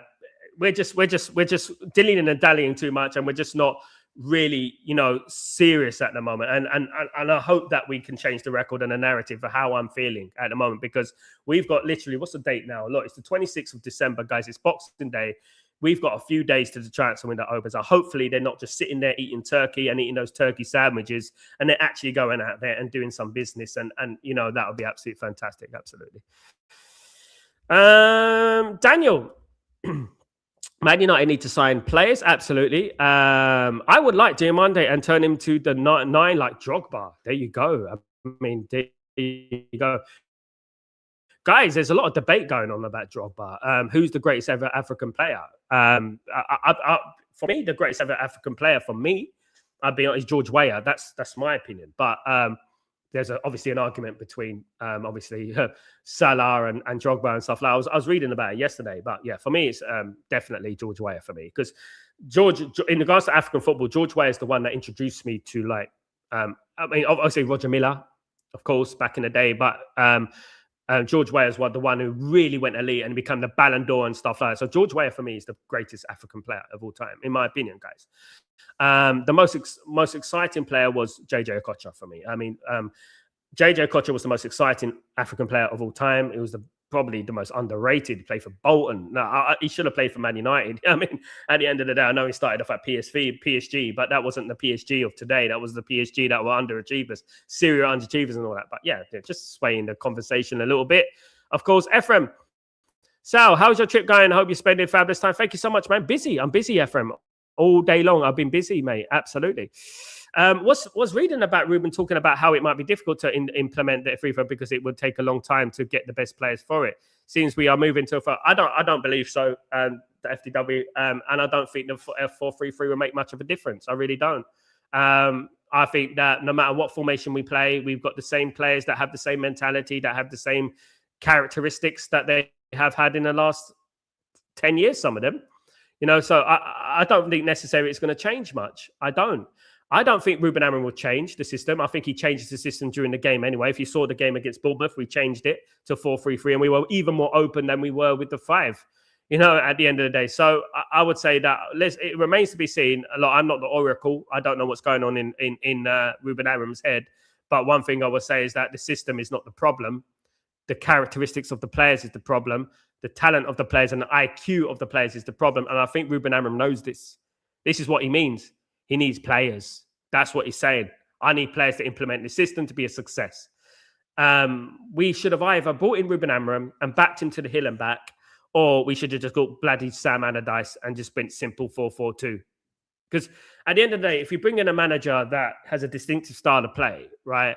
we're just dillying and dallying too much, and we're just not really, you know, serious at the moment. And I hope that we can change the record and the narrative for how I'm feeling at the moment, because we've got literally, what's the date now? Look, it's the 26th of December, guys. It's Boxing Day. We've got a few days to the transfer window opens. So hopefully they're not just sitting there eating turkey and eating those turkey sandwiches, and they're actually going out there and doing some business. And you know, that would be absolutely fantastic. Absolutely. Daniel. Man United need to sign players, absolutely. I would like Diamande and turn him to the 9 like Drogba. There you go. I mean, there you go. Guys, there's a lot of debate going on about Drogba. Who's the greatest ever African player? For me, the greatest ever African player, for me, I'd be honest, is George Weah. That's my opinion. But there's obviously an argument between Salah and Drogba and stuff like that. I was reading about it yesterday, but yeah, for me, it's definitely George Weah for me, because in regards to African football, George Weah is the one that introduced me to I mean, obviously Roger Milla, of course, back in the day, but George Weah is the one who really went elite and became the Ballon d'Or and stuff like that. So George Weah for me is the greatest African player of all time, in my opinion, guys. The most exciting player was JJ Okocha for me. I mean, JJ Okocha was the most exciting African player of all time. It was probably the most underrated. He played for Bolton. No, he should have played for Man United. I mean, at the end of the day, I know he started off at PSG, but that wasn't the PSG of today. That was the PSG that were underachievers, serial underachievers and all that. But yeah, just swaying the conversation a little bit. Of course, Ephraim. Sal, how's your trip going? I hope you're spending fabulous time. Thank you so much, man. I'm busy, Ephraim. All day long. I've been busy, mate. Absolutely. Was reading about Ruben talking about how it might be difficult to implement the FIFA because it would take a long time to get the best players for it. Seems we are moving to I don't believe so. The FDW and I don't think the 4-3-3 will make much of a difference. I really don't. I think that no matter what formation we play, we've got the same players that have the same mentality, that have the same characteristics that they have had in the last 10 years. Some of them. You know, so I don't think necessarily it's going to change much. I don't think Ruben Amorim will change the system. I think he changes the system during the game anyway. If you saw the game against Bournemouth, we changed it to 4-3-3, and we were even more open than we were with the 5, you know, at the end of the day. So I would say that it remains to be seen. I'm not the oracle. I don't know what's going on in Ruben Amorim's head. But one thing I would say is that the system is not the problem. The characteristics of the players is the problem. The talent of the players and the IQ of the players is the problem. And I think Ruben Amorim knows this. This is what he means. He needs players. That's what he's saying. I need players to implement the system to be a success. We should have either brought in Ruben Amorim and backed him to the hill and back, or we should have just got bloody Sam Allardyce and just went simple 4-4-2. Because at the end of the day, if you bring in a manager that has a distinctive style of play, right,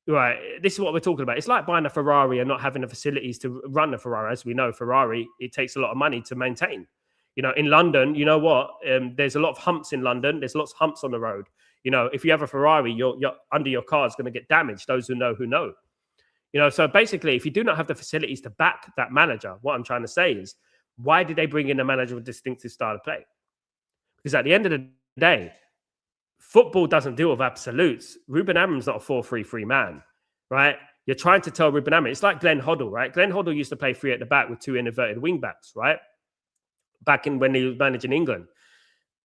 this is what we're talking about. It's like buying a Ferrari and not having the facilities to run a Ferrari. As we know, Ferrari, it takes a lot of money to maintain. You know, in London, you know what? There's a lot of humps in London. There's lots of humps on the road. You know, if you have a Ferrari, your under your car is going to get damaged. Those who know. You know, so basically, if you do not have the facilities to back that manager, what I'm trying to say is, why did they bring in a manager with a distinctive style of play? Because at the end of the day, football doesn't deal with absolutes. Ruben Amorim's not a 4-3-3 man, right? You're trying to tell Ruben Amorim. It's like Glenn Hoddle, right? Glenn Hoddle used to play 3 at the back with 2 inverted wing backs, right? Back in when he was managing England.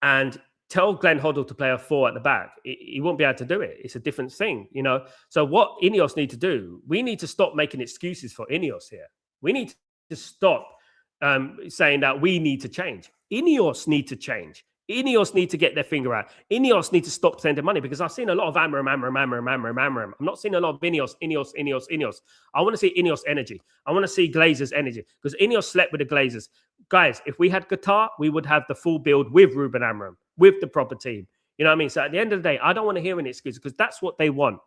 And tell Glenn Hoddle to play a 4 at the back. He won't be able to do it. It's a different thing, you know? So what Ineos need to do, we need to stop making excuses for Ineos here. We need to stop saying that we need to change. Ineos need to change. Ineos need to get their finger out. Ineos need to stop spending money, because I've seen a lot of Amorim. I'm not seeing a lot of Ineos. I want to see Ineos energy. I want to see Glazers energy, because Ineos slept with the Glazers. Guys, if we had Qatar, we would have the full build with Ruben Amorim, with the proper team. You know what I mean? So at the end of the day, I don't want to hear any excuses, because that's what they want.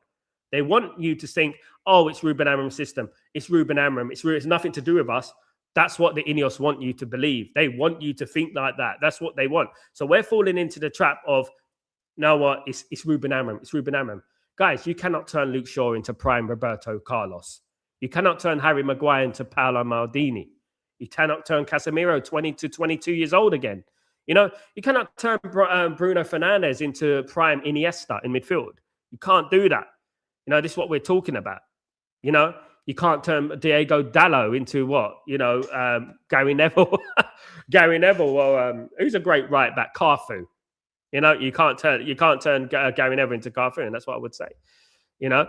They want you to think, oh, it's Ruben Amorim's system. It's Ruben Amorim. It's nothing to do with us. That's what the Ineos want you to believe. They want you to think like that. That's what they want. So we're falling into the trap of, now what? It's Ruben Amorim. It's Ruben Amorim. Guys, you cannot turn Luke Shaw into prime Roberto Carlos. You cannot turn Harry Maguire into Paolo Maldini. You cannot turn Casemiro 20 to 22 years old again. You know, you cannot turn Bruno Fernandes into prime Iniesta in midfield. You can't do that. You know, this is what we're talking about. You know, you can't turn Diego Dallo into what? You know, Gary Neville. Gary Neville, well, who's a great right back? Carfu. You know, you can't turn Gary Neville into Carfu, and that's what I would say. You know,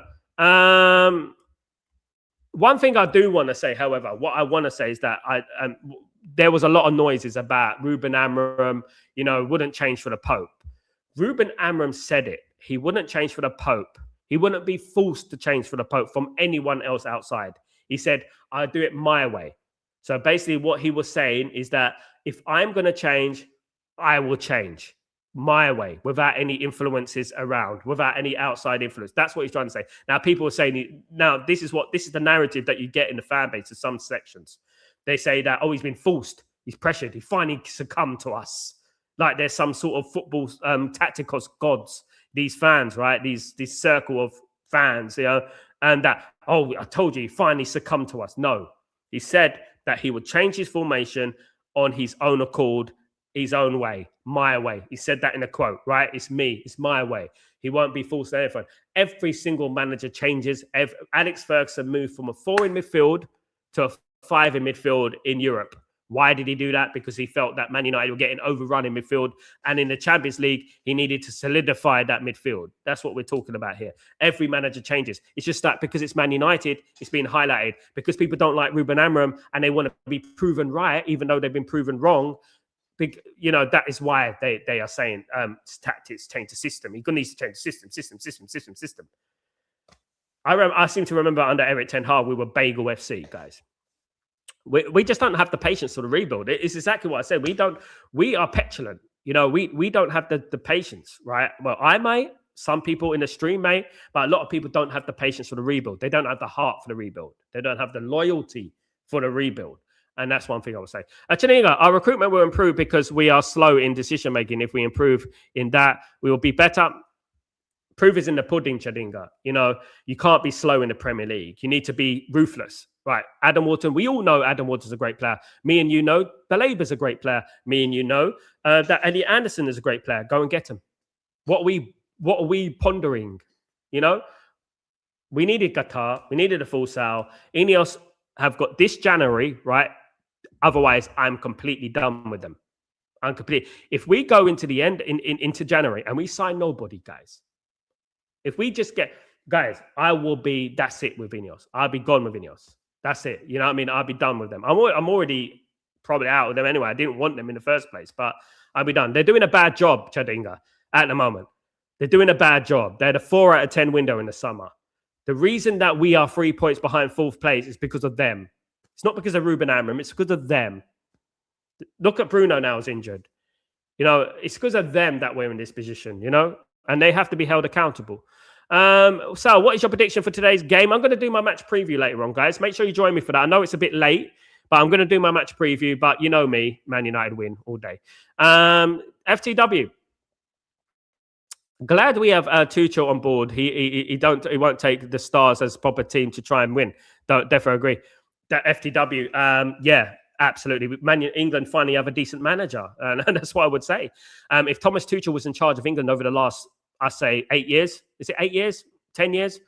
one thing I do want to say, however, what I want to say is that there was a lot of noises about Ruben Amorim, you know, wouldn't change for the Pope. Ruben Amorim said it. He wouldn't change for the Pope. He wouldn't be forced to change for the Pope from anyone else outside. He said, I'll do it my way. So basically what he was saying is that if I'm going to change, I will change my way without any influences around, without any outside influence. That's what he's trying to say. Now, people are saying, now, this is the narrative that you get in the fan base of some sections. They say that, oh, he's been forced. He's pressured. He finally succumbed to us. Like there's some sort of football tacticos gods, these fans, right? This circle of fans, you know, and that, oh, I told you, he finally succumbed to us. No, he said that he would change his formation on his own accord, his own way, my way. He said that in a quote, right? It's me, it's my way. He won't be forced to anything. Every single manager changes. Alex Ferguson moved from a 4 in midfield to a 5 in midfield in Europe. Why did he do that? Because he felt that Man United were getting overrun in midfield. And in the Champions League, he needed to solidify that midfield. That's what we're talking about here. Every manager changes. It's just that because it's Man United, it's being highlighted. Because people don't like Ruben Amorim and they want to be proven right, even though they've been proven wrong. You know, that is why they are saying tactics change the system. He needs to change the system. I seem to remember under Eric Ten Hag, we were Bagel FC, guys. We just don't have the patience for the rebuild. It's exactly what I said. We are petulant. You know, we don't have the patience, right? Well, I might, some people in the stream may, but a lot of people don't have the patience for the rebuild. They don't have the heart for the rebuild. They don't have the loyalty for the rebuild. And that's one thing I would say. Chaniga, our recruitment will improve because we are slow in decision-making. If we improve in that, we will be better. Proof is in the pudding, Chadinga. You know, you can't be slow in the Premier League. You need to be ruthless. Right, Adam Wharton. We all know Adam Wharton's a great player. Me and you know Balaba's a great player. Me and you know that Eddie Anderson is a great player. Go and get him. What are we pondering? You know, we needed Qatar. We needed a full Sal. Ineos have got this January, right? Otherwise, I'm completely done with them. I'm completely. If we go into the end into January and we sign nobody, guys. If we just get guys, I will be. That's it with Ineos. I'll be gone with Ineos. That's it. You know what I mean? I'll be done with them. I'm already probably out of them anyway. I didn't want them in the first place, but I'll be done. They're doing a bad job, Chadinga, at the moment. They're doing a bad job. They had a 4 out of 10 window in the summer. The reason that we are 3 points behind fourth place is because of them. It's not because of Ruben Amorim. It's because of them. Look at Bruno now is injured. You know, it's because of them that we're in this position, you know, and they have to be held accountable. Sal, what is your prediction for today's game? I'm going to do my match preview later on, guys. Make sure you join me for that. I know it's a bit late, but I'm going to do my match preview. But you know me, Man United win all day. FTW. Glad we have Tuchel on board. He won't take the Stars as proper team to try and win. Definitely agree. That FTW, yeah, absolutely. England finally have a decent manager, and that's what I would say. If Thomas Tuchel was in charge of England over the last, I say 8 years. Is it 8 years? 10 years?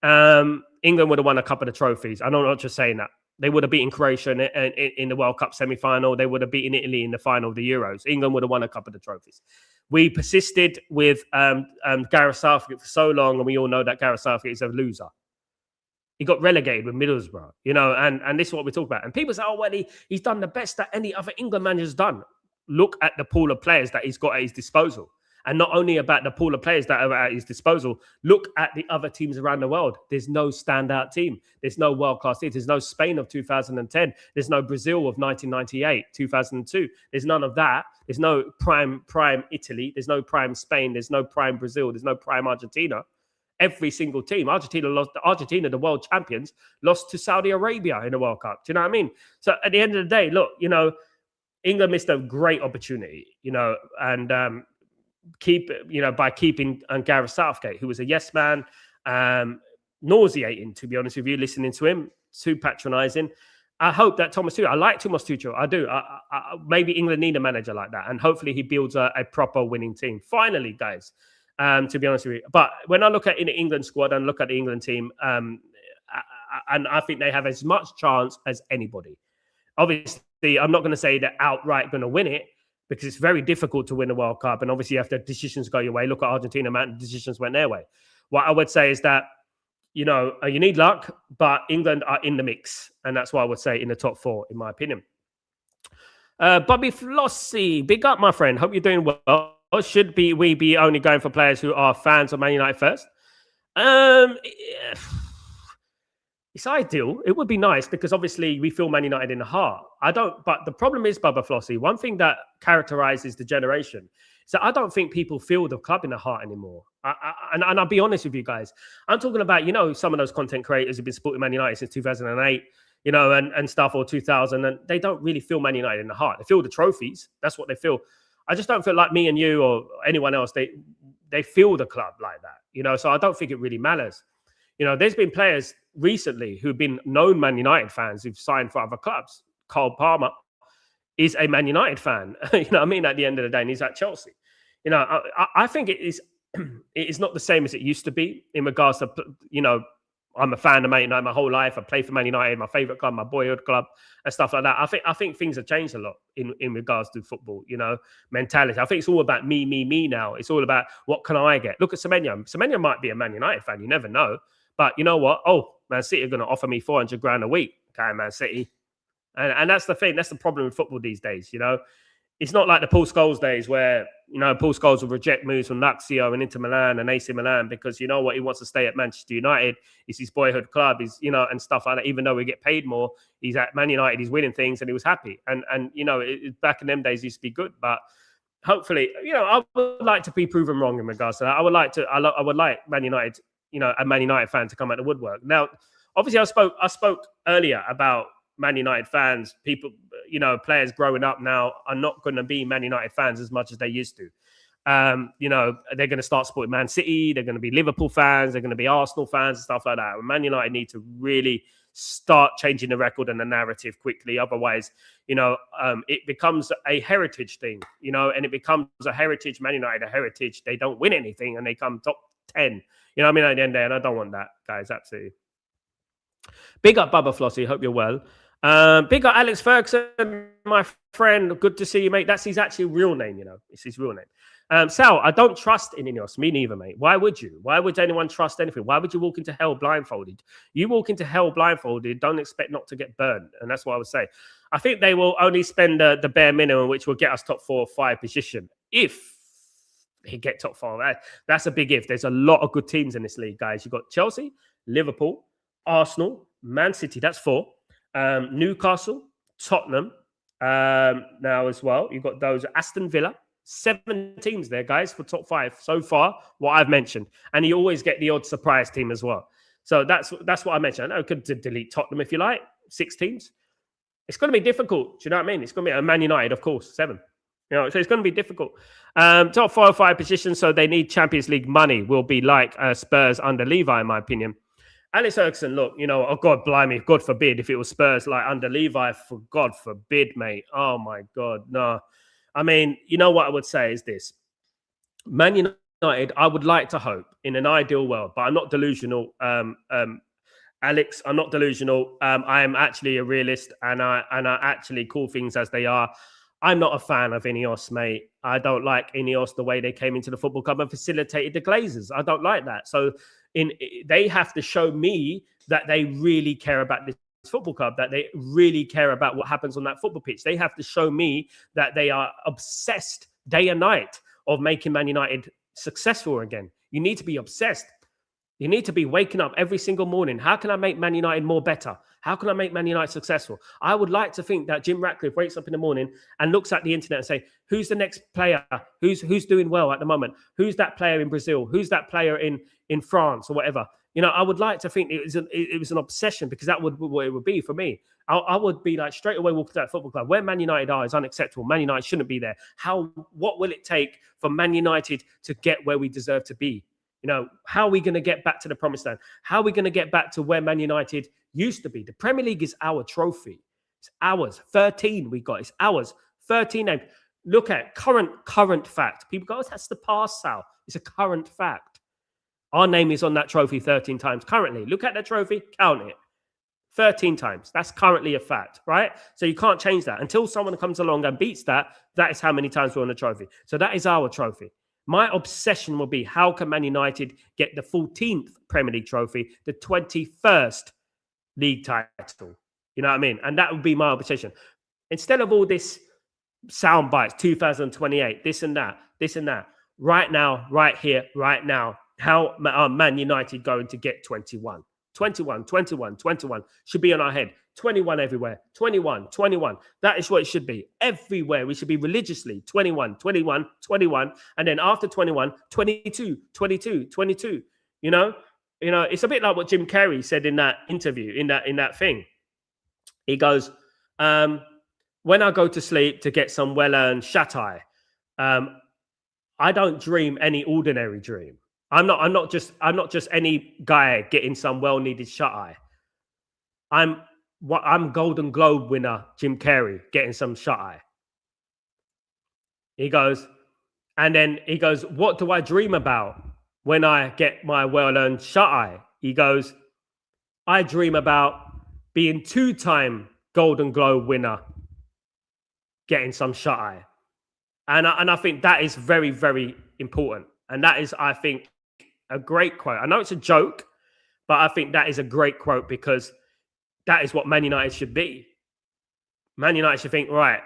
England would have won a couple of trophies. I'm not just saying that. They would have beaten Croatia in the World Cup semi-final. They would have beaten Italy in the final of the Euros. England would have won a couple of trophies. We persisted with Gareth Southgate for so long, and we all know that Gareth Southgate is a loser. He got relegated with Middlesbrough, you know, and this is what we talk about. And people say, oh, well, he's done the best that any other England manager's done. Look at the pool of players that he's got at his disposal. And not only about the pool of players that are at his disposal, look at the other teams around the world. There's no standout team. There's no world-class team. There's no Spain of 2010. There's no Brazil of 1998, 2002. There's none of that. There's no prime Italy. There's no prime Spain. There's no prime Brazil. There's no prime Argentina. every single team. Argentina, the world champions, lost to Saudi Arabia in the World Cup. Do you know what I mean? So at the end of the day, look, England missed a great opportunity, and by keeping Gareth Southgate, who was a yes man, nauseating, to be honest with you, listening to him, too patronising. I hope that Thomas Tuchel, I like Thomas Tuchel, I do. Maybe England need a manager like that, and hopefully he builds a proper winning team. Finally, guys, to be honest with you. But when I look at in the England squad and look at the England team, and I think they have as much chance as anybody. Obviously, I'm not going to say they're outright going to win it, because it's very difficult to win a World Cup, and obviously you have to decisions go your way. Look at Argentina, man, decisions went their way. What I would say is that, you need luck, but England are in the mix. And that's why I would say in the top 4, in my opinion. Bobby Flossie, big up, my friend. Hope you're doing well. Should we be only going for players who are fans of Man United first? It's ideal. It would be nice because obviously we feel Man United in the heart. But the problem is, Bubba Flossie, one thing that characterizes the generation is that I don't think people feel the club in the heart anymore. And I'll be honest with you guys. I'm talking about, some of those content creators who've been supporting Man United since 2008, and stuff, or 2000, and they don't really feel Man United in the heart. They feel the trophies. That's what they feel. I just don't feel like me and you or anyone else, they feel the club like that, so I don't think it really matters. There's been players recently who've been known Man United fans who've signed for other clubs. Cole Palmer is a Man United fan, at the end of the day, and he's at Chelsea. I think it is not the same as it used to be in regards to, I'm a fan of Man United my whole life. I played for Man United, my favorite club, my boyhood club, and stuff like that. I think things have changed a lot in regards to football, mentality. I think it's all about me now. It's all about what can I get. Look at Semenyo. Semenyo might be a Man United fan. You never know. But you know what? Oh, Man City are going to offer me 400 grand a week. Okay, Man City. And that's the thing. That's the problem with football these days, It's not like the Paul Scholes days where, Paul Scholes will reject moves from Lazio and Inter Milan and AC Milan because, he wants to stay at Manchester United. It's his boyhood club, and stuff like that. Even though we get paid more, he's at Man United, he's winning things and he was happy. And back in them days, it used to be good. But hopefully, I would like to be proven wrong in regards to that. I would like Man United, a Man United fan to come out of the woodwork. Now, obviously, I spoke earlier about Man United fans, people, players growing up now are not going to be Man United fans as much as they used to. They're going to start supporting Man City. They're going to be Liverpool fans. They're going to be Arsenal fans and stuff like that. And Man United need to really start changing the record and the narrative quickly. Otherwise, it becomes a heritage thing, and it becomes a heritage. Man United, a heritage. They don't win anything and they come top 10. At the end of the day, and I don't want that, guys. Absolutely. Big up, Bubba Flossie. Hope you're well. Big up, Alex Ferguson, my friend. Good to see you, mate. That's his actual real name, It's his real name. Sal, I don't trust in Ineos. Me neither, mate. Why would you? Why would anyone trust anything? Why would you walk into hell blindfolded? You walk into hell blindfolded, don't expect not to get burned. And that's what I would say. I think they will only spend the bare minimum, which will get us top 4 or 5 position. If they get top 4, that's a big if. There's a lot of good teams in this league, guys. You've got Chelsea, Liverpool, Arsenal, Man City. That's 4. Newcastle, Tottenham, now as well. You've got those Aston Villa. 7 teams there, guys, for top 5 so far, what I've mentioned. And you always get the odd surprise team as well. So that's what I mentioned. I know I could delete Tottenham if you like. 6 teams. It's going to be difficult. Do you know what I mean? It's going to be a Man United, of course, 7. So it's going to be difficult. Top 4 or 5 positions, so they need Champions League money. Will be like Spurs under Levi, in my opinion. Alex Ferguson, look, oh, God, blimey, God forbid if it was Spurs like under Levi, for God forbid, mate. Oh, my God, no. I mean, what I would say is this. Man United, I would like to hope in an ideal world, but I'm not delusional. Alex, I'm not delusional. I am actually a realist, and I actually call things as they are. I'm not a fan of Ineos, mate. I don't like Ineos the way they came into the football club and facilitated the Glazers. I don't like that. So they have to show me that they really care about this football club, that they really care about what happens on that football pitch. They have to show me that they are obsessed day and night of making Man United successful again. You need to be obsessed. You need to be waking up every single morning. How can I make Man United more better? How can I make Man United successful? I would like to think that Jim Ratcliffe wakes up in the morning and looks at the internet and say, who's the next player? Who's doing well at the moment? Who's that player in Brazil? Who's that player in in France or whatever. I would like to think it was an obsession, because that would what it would be for me. I would be like straight away walking to that football club. Where Man United are is unacceptable. Man United shouldn't be there. What will it take for Man United to get where we deserve to be? How are we going to get back to the promised land? How are we going to get back to where Man United used to be? The Premier League is our trophy. It's ours. 13 we got. It's ours. 13 names. Look at current fact. People go, oh, that's the past, Sal. It's a current fact. Our name is on that trophy 13 times currently. Look at the trophy, count it. 13 times. That's currently a fact, right? So you can't change that. Until someone comes along and beats that, that is how many times we're on the trophy. So that is our trophy. My obsession will be, how can Man United get the 14th Premier League trophy, the 21st league title? You know what I mean? And that would be my obsession. Instead of all this sound bites, 2028, this and that. Right now, right here, right now, how are Man United going to get 21? 21 should be on our head. 21 everywhere. 21. That is what it should be. Everywhere we should be religiously 21. And then after 21, 22. It's a bit like what Jim Carrey said in that interview, in that thing. He goes, when I go to sleep to get some well-earned shut-eye, I don't dream any ordinary dream. I'm not just any guy getting some well-needed shut-eye. I'm Golden Globe winner Jim Carrey getting some shut-eye. He goes, what do I dream about when I get my well-earned shut-eye? He goes, I dream about being 2-time Golden Globe winner getting some shut-eye. And I think that is very, very important. And that is, I think, a great quote. I know it's a joke, but I think that is a great quote, because that is what Man United should be. Man United should think, right,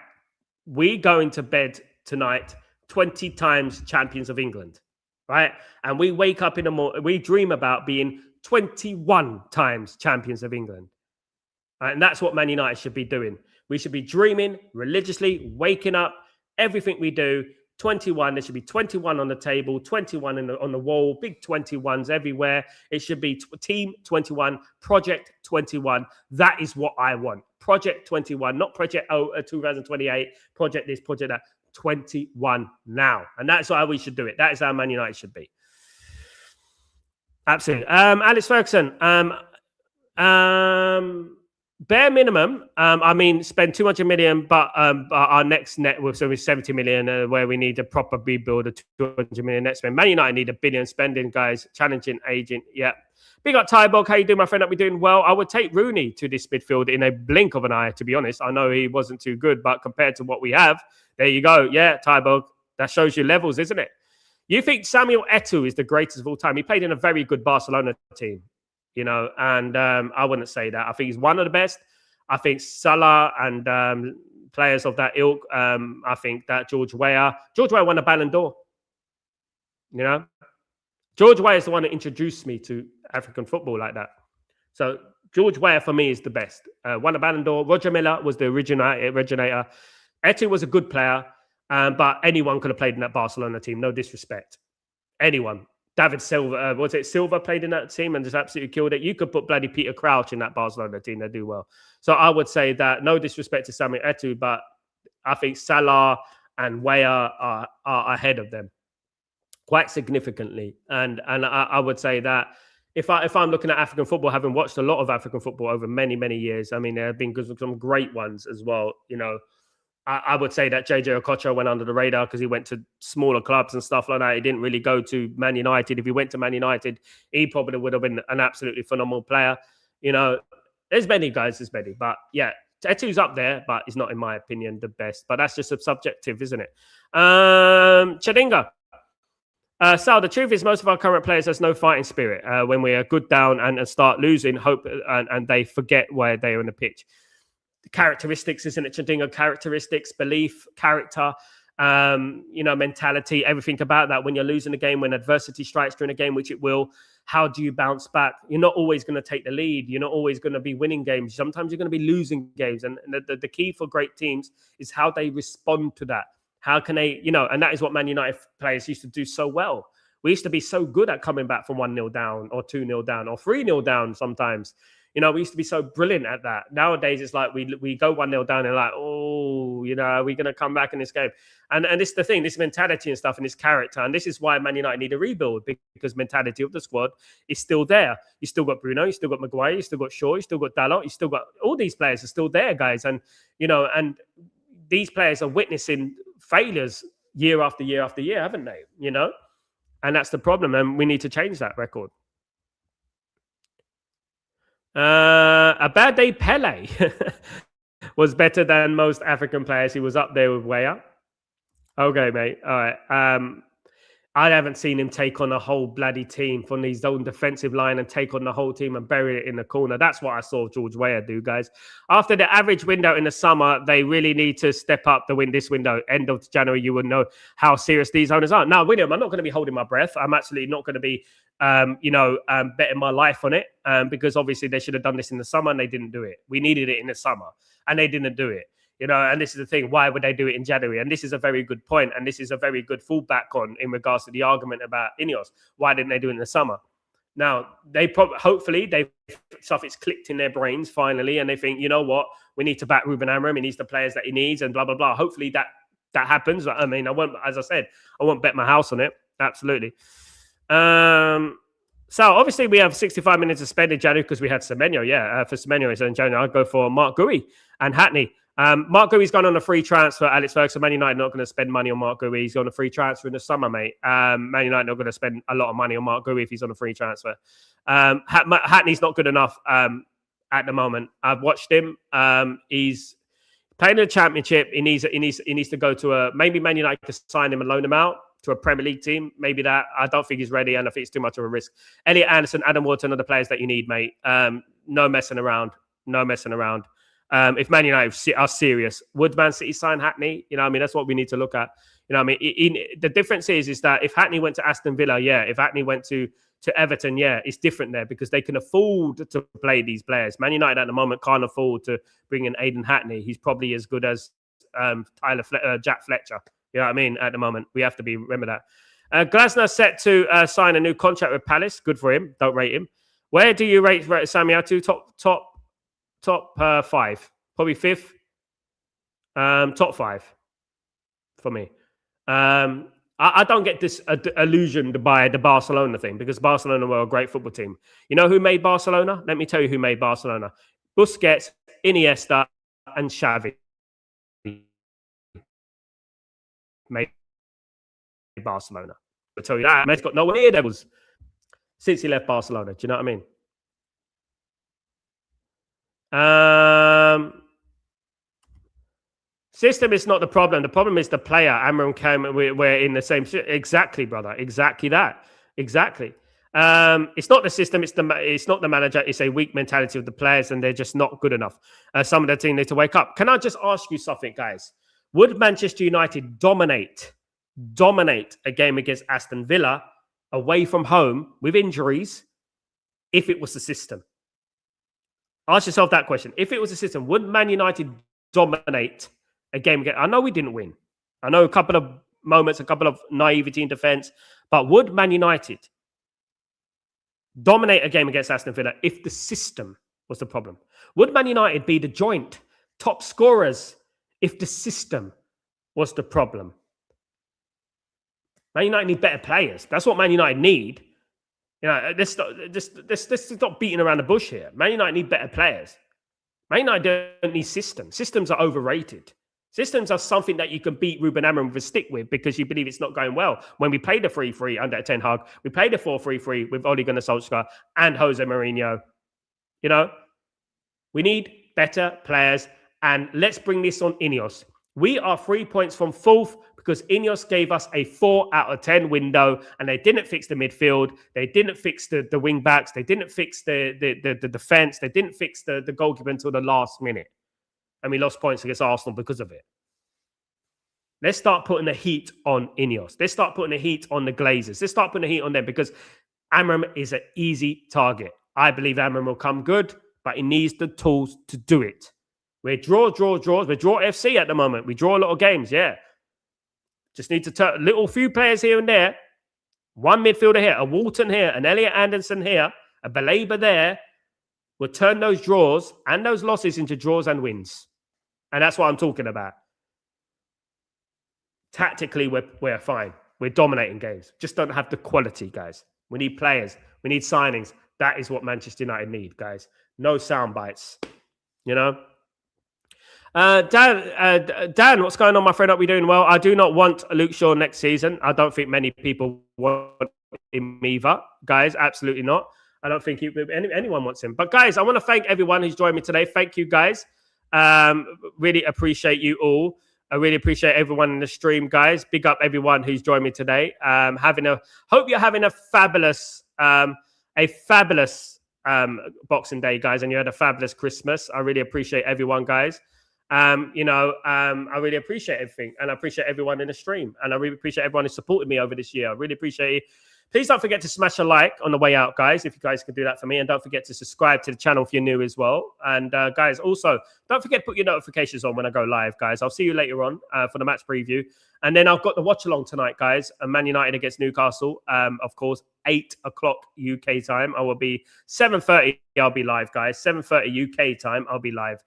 we go into bed tonight 20 times champions of England, right? And we wake up in the morning, we dream about being 21 times champions of England. Right? And that's what Man United should be doing. We should be dreaming religiously, waking up, everything we do, 21. There should be 21 on the table, 21 on the wall, big 21s everywhere. It should be Team 21, Project 21. That is what I want. Project 21, not Project 2028, Project this, Project that. 21 now. And that's how we should do it. That is how Man United should be. Absolutely. Alex Ferguson. Bare minimum, spend 200 million, but our next net will be 70 million, where we need a proper rebuild of 200 million net spend. Man United need $1 billion spending, guys. Challenging agent, yeah. Big up Tybog, how you doing, my friend? Hope you're doing well. I would take Rooney to this midfield in a blink of an eye, to be honest. I know he wasn't too good, but compared to what we have, there you go. Yeah, Tybog, that shows you levels, isn't it? You think Samuel Eto'o is the greatest of all time? He played in a very good Barcelona team. And I wouldn't say that. I think he's one of the best. I think Salah and players of that ilk. I think that George Weah won a Ballon d'Or. George Weah is the one that introduced me to African football like that. So George Weah for me is the best. Won a Ballon d'Or. Roger Milla was the originator. Eto'o was a good player, but anyone could have played in that Barcelona team. No disrespect. Anyone. David Silva, Silva played in that team and just absolutely killed it. You could put bloody Peter Crouch in that Barcelona team, they do well. So I would say that, no disrespect to Samuel Eto'o, but I think Salah and Weah are ahead of them quite significantly. And I would say that if I'm looking at African football, having watched a lot of African football over many, many years, there have been some great ones as well, I would say that JJ Okocha went under the radar because he went to smaller clubs and stuff like that. He didn't really go to Man United. If he went to Man United, he probably would have been an absolutely phenomenal player. There's many guys, but yeah, Eto'o's up there, but he's not, in my opinion, the best. But that's just subjective, isn't it? Chadinga. Sal, the truth is most of our current players has no fighting spirit. When we are good down and start losing hope and they forget where they are on the pitch. Characteristics, isn't it? Chadinga, characteristics, belief, character, mentality, everything about that. When you're losing a game, when adversity strikes during a game, which it will, how do you bounce back? You're not always going to take the lead. You're not always going to be winning games. Sometimes you're going to be losing games. And the key for great teams is how they respond to that. How can they, and that is what Man United players used to do so well. We used to be so good at coming back from 1-0 down or 2-0 down or 3-0 down sometimes. We used to be so brilliant at that. Nowadays, it's like we go 1-0 down and like, oh, are we going to come back in this game? And this is the thing, this mentality and stuff and this character. And this is why Man United need a rebuild, because mentality of the squad is still there. You still got Bruno, you still got Maguire, you still got Shaw, you still got Dalot, you still got all these players are still there, guys. And, and these players are witnessing failures year after year after year, haven't they? And that's the problem. And we need to change that record. A bad day Pele was better than most African players. He was up there with Weah. Okay, mate. All right. I haven't seen him take on a whole bloody team from his own defensive line and take on the whole team and bury it in the corner. That's what I saw George Weah do, guys. After the average window in the summer, they really need to step up to win this window. End of January, you will know how serious these owners are. Now, William, I'm not going to be holding my breath. I'm absolutely not going to be, betting my life on it because obviously they should have done this in the summer and they didn't do it. We needed it in the summer and they didn't do it. And this is the thing. Why would they do it in January? And this is a very good point. And this is a very good fallback in regards to the argument about Ineos. Why didn't they do it in the summer? Now, hopefully, something's clicked in their brains finally. And they think, you know what? We need to back Ruben Amorim. He needs the players that he needs and blah, blah, blah. Hopefully that happens. I mean, as I said, I won't bet my house on it. Absolutely. So obviously we have 65 minutes to spend in January because we had Semenyo. Yeah, for Semenyo, it's in January. I'd go for Mark Gui and Hackney. Mark Gui's gone on a free transfer. Alex Ferguson, Man United not going to spend money on Mark Gui. He's on a free transfer in the summer, mate. Man United not going to spend a lot of money on Mark Gui if he's on a free transfer. Hackney's not good enough at the moment. I've watched him. He's playing in the Championship. He needs to go to maybe Man United to sign him and loan him out to a Premier League team. Maybe that. I don't think he's ready, and I think it's too much of a risk. Elliot Anderson, Adam Wharton are the players that you need, mate. No messing around. No messing around. If Man United are serious, would Man City sign Hackney? That's what we need to look at. The difference is that if Hackney went to Aston Villa, yeah. If Hackney went to Everton, yeah, it's different there because they can afford to play these players. Man United at the moment can't afford to bring in Aidan Hackney. He's probably as good as Jack Fletcher. You know what I mean? At the moment, we have to remember that. Glasner set to sign a new contract with Palace. Good for him. Don't rate him. Where do you rate Sami Atu? Top 5, probably 5th. Top 5 for me. I don't get this illusioned by the Barcelona thing because Barcelona were a great football team. You know who made Barcelona? Let me tell you who made Barcelona. Busquets, Iniesta, and Xavi made Barcelona. I'll tell you that. Messi's got nowhere near levels since he left Barcelona. Do you know what I mean? System is not the problem. The problem is the player. Amorim came. We're in the same. Exactly, brother. Exactly that. Exactly. It's not the system. It's not the manager. It's a weak mentality of the players, and they're just not good enough. Some of the team need to wake up. Can I just ask you something, guys? Would Manchester United dominate a game against Aston Villa away from home with injuries if it was the system? Ask yourself that question. If it was a system, would Man United dominate a game again? I know we didn't win. I know a couple of moments, a couple of naivety in defense, but would Man United dominate a game against Aston Villa if the system was the problem? Would Man United be the joint top scorers if the system was the problem? Man United need better players. That's what Man United need. Let's stop beating around the bush here. Man United need better players. Man United don't need systems. Systems are overrated. Systems are something that you can beat Ruben Amorim with a stick with because you believe it's not going well. When we played the 3-3 under Ten Hag, we played the 4-3-3 with Ole Gunnar Solskjaer and Jose Mourinho. We need better players. And let's bring this on Ineos. We are 3 points from 4th because Ineos gave us a 4 out of 10 window and they didn't fix the midfield. They didn't fix the wing backs. They didn't fix the defense. They didn't fix the goalkeeper until the last minute. And we lost points against Arsenal because of it. Let's start putting the heat on Ineos. Let's start putting the heat on the Glazers. Let's start putting the heat on them because Amorim is an easy target. I believe Amorim will come good, but he needs the tools to do it. We're draws. We're draw FC at the moment. We draw a lot of games, yeah. Just need to turn little few players here and there. one midfielder here, a Wharton here, an Elliot Anderson here, a Baleba there, will turn those draws and those losses into draws and wins. And that's what I'm talking about. Tactically, we're fine. We're dominating games. Just don't have the quality, guys. We need players. We need signings. That is what Manchester United need, guys. No sound bites. You know? Dan, what's going on, my friend? Hope you're doing well. I do not want Luke Shaw next season. I don't think many people want him either, guys. Absolutely not. I don't think anyone wants him. But, guys, I want to thank everyone who's joined me today. Thank you, guys. Really appreciate you all. I really appreciate everyone in the stream, guys. Big up everyone who's joined me today. Hope you're having a fabulous Boxing Day, guys, and you had a fabulous Christmas. I really appreciate everyone, guys. I really appreciate everything, and I appreciate everyone in the stream, and I really appreciate everyone who supported me over this year. I really appreciate it. Please don't forget to smash a like on the way out, guys, if you guys can do that for me. And don't forget to subscribe to the channel if you're new as well. And, guys, also, don't forget to put your notifications on when I go live, guys. I'll see you later on for the match preview. And then I've got the watch-along tonight, guys. Man United against Newcastle. Of course, 8 o'clock UK time. I will be 7:30. I'll be live, guys. 7:30 UK time. I'll be live.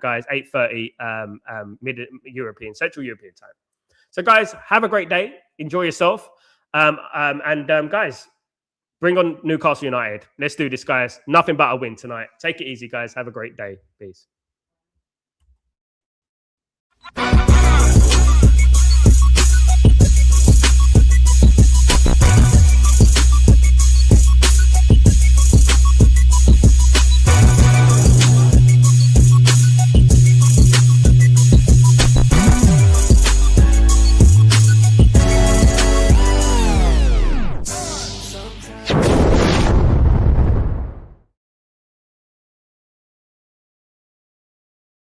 Guys, 8:30 Mid-European, Central European time. So, guys, have a great day. Enjoy yourself. Guys, bring on Newcastle United. Let's do this, guys. Nothing but a win tonight. Take it easy, guys. Have a great day. Peace.